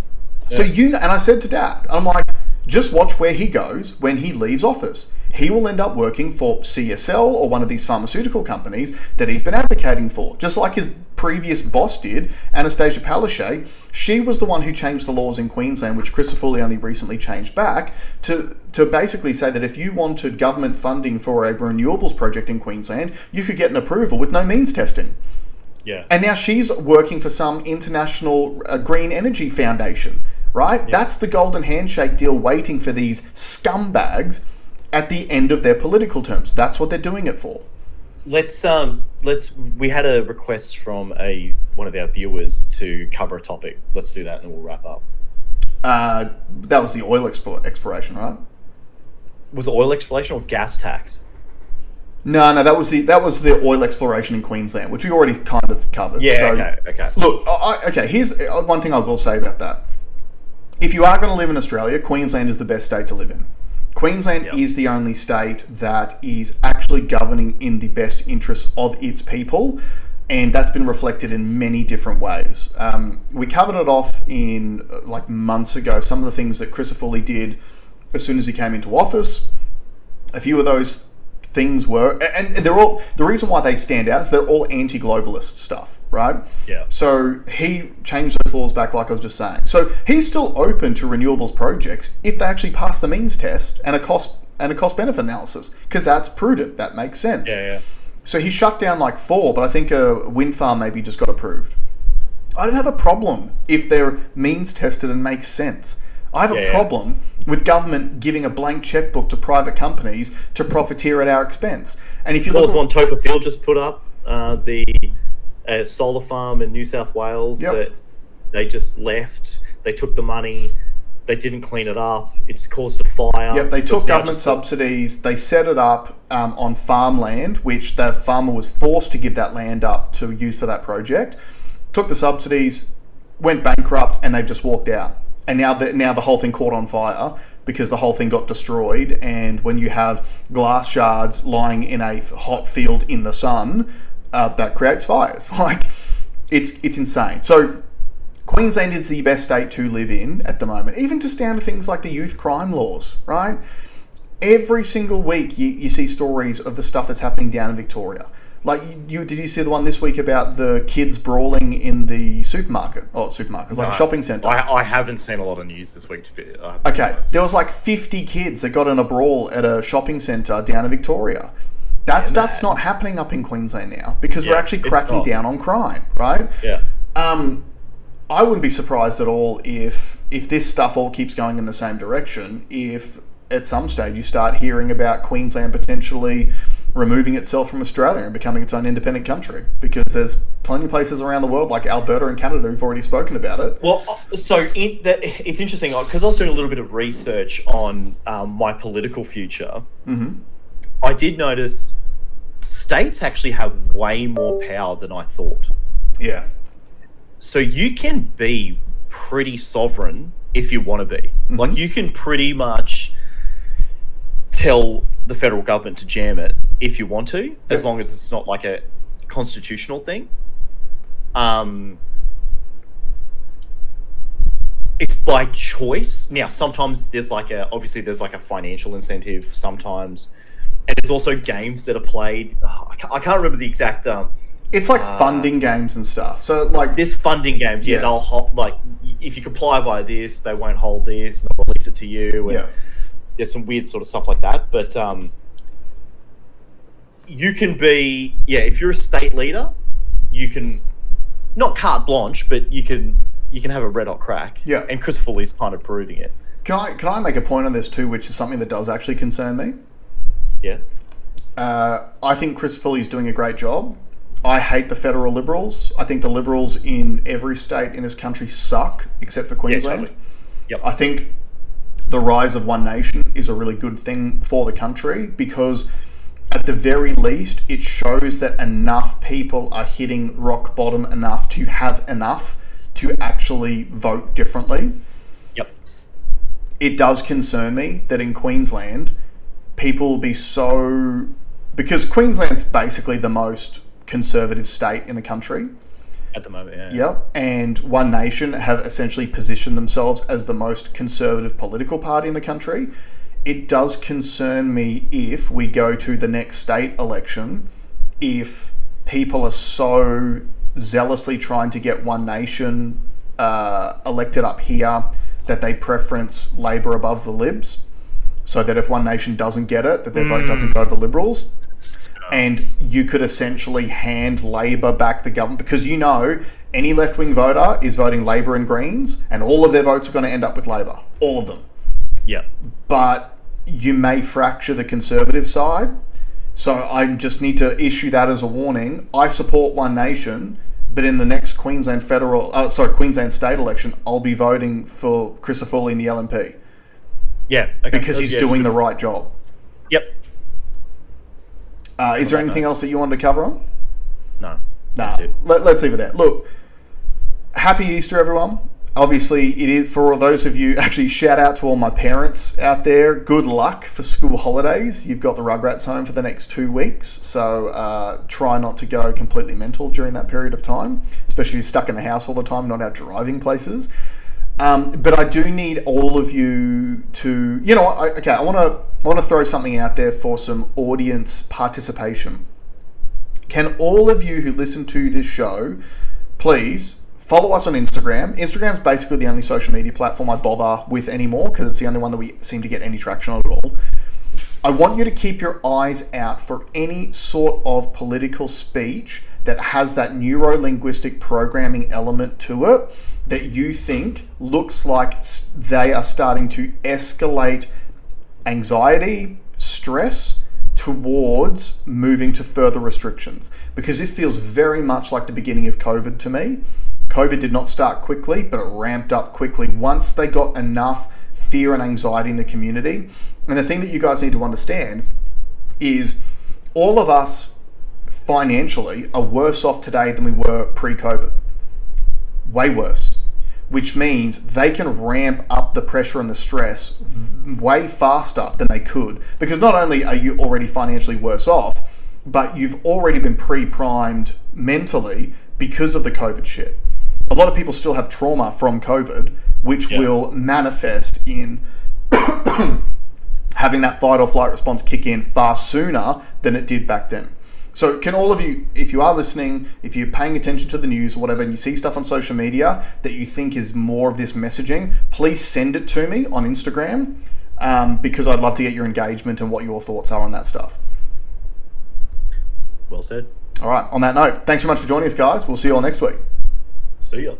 So and I said to Dad, I'm like, just watch where he goes when he leaves office. He will end up working for CSL or one of these pharmaceutical companies that he's been advocating for. Just like his previous boss did, Anastasia Palaszczuk. She was the one who changed the laws in Queensland, which Christopher only recently changed back, to basically say that if you wanted government funding for a renewables project in Queensland, you could get an approval with no means testing. Yeah. And now she's working for some international green energy foundation, right? Yeah. That's the golden handshake deal waiting for these scumbags at the end of their political terms. That's what they're doing it for. We had a request from one of our viewers to cover a topic. Let's do that and we'll wrap up. That was the oil exploration, right? Was it oil exploration or gas tax? No, that was the oil exploration in Queensland, which we already kind of covered. Yeah, so, okay. Look, here's one thing I will say about that. If you are going to live in Australia, Queensland is the best state to live in. Queensland is the only state that is actually governing in the best interests of its people, and that's been reflected in many different ways. We covered it off in like months ago, some of the things that Christopher did as soon as he came into office. A few of those things were, and they're all, the reason why they stand out is they're all anti-globalist stuff, right? Yeah. So he changed those laws back, like I was just saying. So he's still open to renewables projects if they actually pass the means test and a cost benefit analysis, because that's prudent. That makes sense. Yeah. So he shut down like 4, but I think a wind farm maybe just got approved. I don't have a problem if they're means tested and make sense. I have a problem with government giving a blank checkbook to private companies to profiteer at our expense. And if you look, the one Topher Field just put up, the solar farm in New South Wales that they just left. They took the money. They didn't clean it up. It's caused a fire. Yep, they took government subsidies. They set it up on farmland, which the farmer was forced to give that land up to use for that project. Took the subsidies, went bankrupt, and they've just walked out. And now the whole thing caught on fire because the whole thing got destroyed. And when you have glass shards lying in a hot field in the sun, that creates fires. Like, it's insane. So Queensland is the best state to live in at the moment, even just down to things like the youth crime laws, right? Every single week you see stories of the stuff that's happening down in Victoria. Like, did you see the one this week about the kids brawling in the supermarket? Oh, supermarket. It's like a shopping centre. I haven't seen a lot of news this week. Okay, there was like 50 kids that got in a brawl at a shopping centre down in Victoria. That stuff's not happening up in Queensland now because we're actually cracking down on crime, right? Yeah. I wouldn't be surprised at all if this stuff all keeps going in the same direction, if at some stage you start hearing about Queensland potentially removing itself from Australia and becoming its own independent country, because there's plenty of places around the world like Alberta and Canada who've already spoken about it. Well, it's interesting because I was doing a little bit of research on my political future. Mm-hmm. I did notice states actually have way more power than I thought. Yeah. So you can be pretty sovereign if you want to be. Mm-hmm. Like, you can pretty much tell the federal government to jam it if you want to, as long as it's not like a constitutional thing. It's by choice. Now, sometimes there's like a financial incentive sometimes, and there's also games that are played. I can't remember the exact. It's like funding games and stuff. So like this funding games, they'll hold, like, if you comply by this, they won't hold this, and they'll release it to you. And there's some weird sort of stuff like that, but you can be, if you're a state leader, you can not carte blanche, but you can have a red hot crack. Yeah. And Chris Foley's kind of proving it. Can I make a point on this too, which is something that does actually concern me? Yeah. I think Chris Foley's doing a great job. I hate the federal Liberals. I think the Liberals in every state in this country suck, except for Queensland. Yeah, totally. Yep. I think the rise of One Nation is a really good thing for the country, because at the very least it shows that enough people are hitting rock bottom enough to have enough to actually vote differently. Yep. It does concern me that in Queensland people will be so, because Queensland's basically the most conservative state in the country, At the moment, yeah. Yep, and One Nation have essentially positioned themselves as the most conservative political party in the country. It does concern me if we go to the next state election, if people are so zealously trying to get One Nation elected up here that they preference Labor above the Libs, so that if One Nation doesn't get it, that their vote doesn't go to the Liberals. And you could essentially hand Labor back the government, because you know any left-wing voter is voting Labor and Greens, and all of their votes are going to end up with Labor. All of them. Yeah. But you may fracture the Conservative side. So I just need to issue that as a warning. I support One Nation, but in the next Queensland state election, I'll be voting for Christopher Foley in the LNP. Yeah. Okay. Because he's doing the right job. Yep. Is there anything else that you wanted to cover on? No. Nah, let's leave it there. Look, happy Easter, everyone. Obviously, it is for those of you. Actually, shout out to all my parents out there. Good luck for school holidays. You've got the Rugrats home for the next 2 weeks, so try not to go completely mental during that period of time, especially if you're stuck in the house all the time, not out driving places. But I do need all of you to, you know, I want to throw something out there for some audience participation. Can all of you who listen to this show, please follow us on Instagram. Instagram is basically the only social media platform I bother with anymore, because it's the only one that we seem to get any traction on at all. I want you to keep your eyes out for any sort of political speech that has that neuro-linguistic programming element to it that you think looks like they are starting to escalate anxiety, stress towards moving to further restrictions. Because this feels very much like the beginning of COVID to me. COVID did not start quickly, but it ramped up quickly once they got enough fear and anxiety in the community. And the thing that you guys need to understand is all of us financially are worse off today than we were pre-COVID. Way worse. Which means they can ramp up the pressure and the stress way faster than they could. Because not only are you already financially worse off, but you've already been pre-primed mentally because of the COVID shit. A lot of people still have trauma from COVID, which will manifest in having that fight or flight response kick in far sooner than it did back then. So can all of you, if you are listening, if you're paying attention to the news or whatever, and you see stuff on social media that you think is more of this messaging, please send it to me on Instagram, because I'd love to get your engagement and what your thoughts are on that stuff. Well said. All right, on that note, thanks so much for joining us, guys. We'll see you all next week. See ya.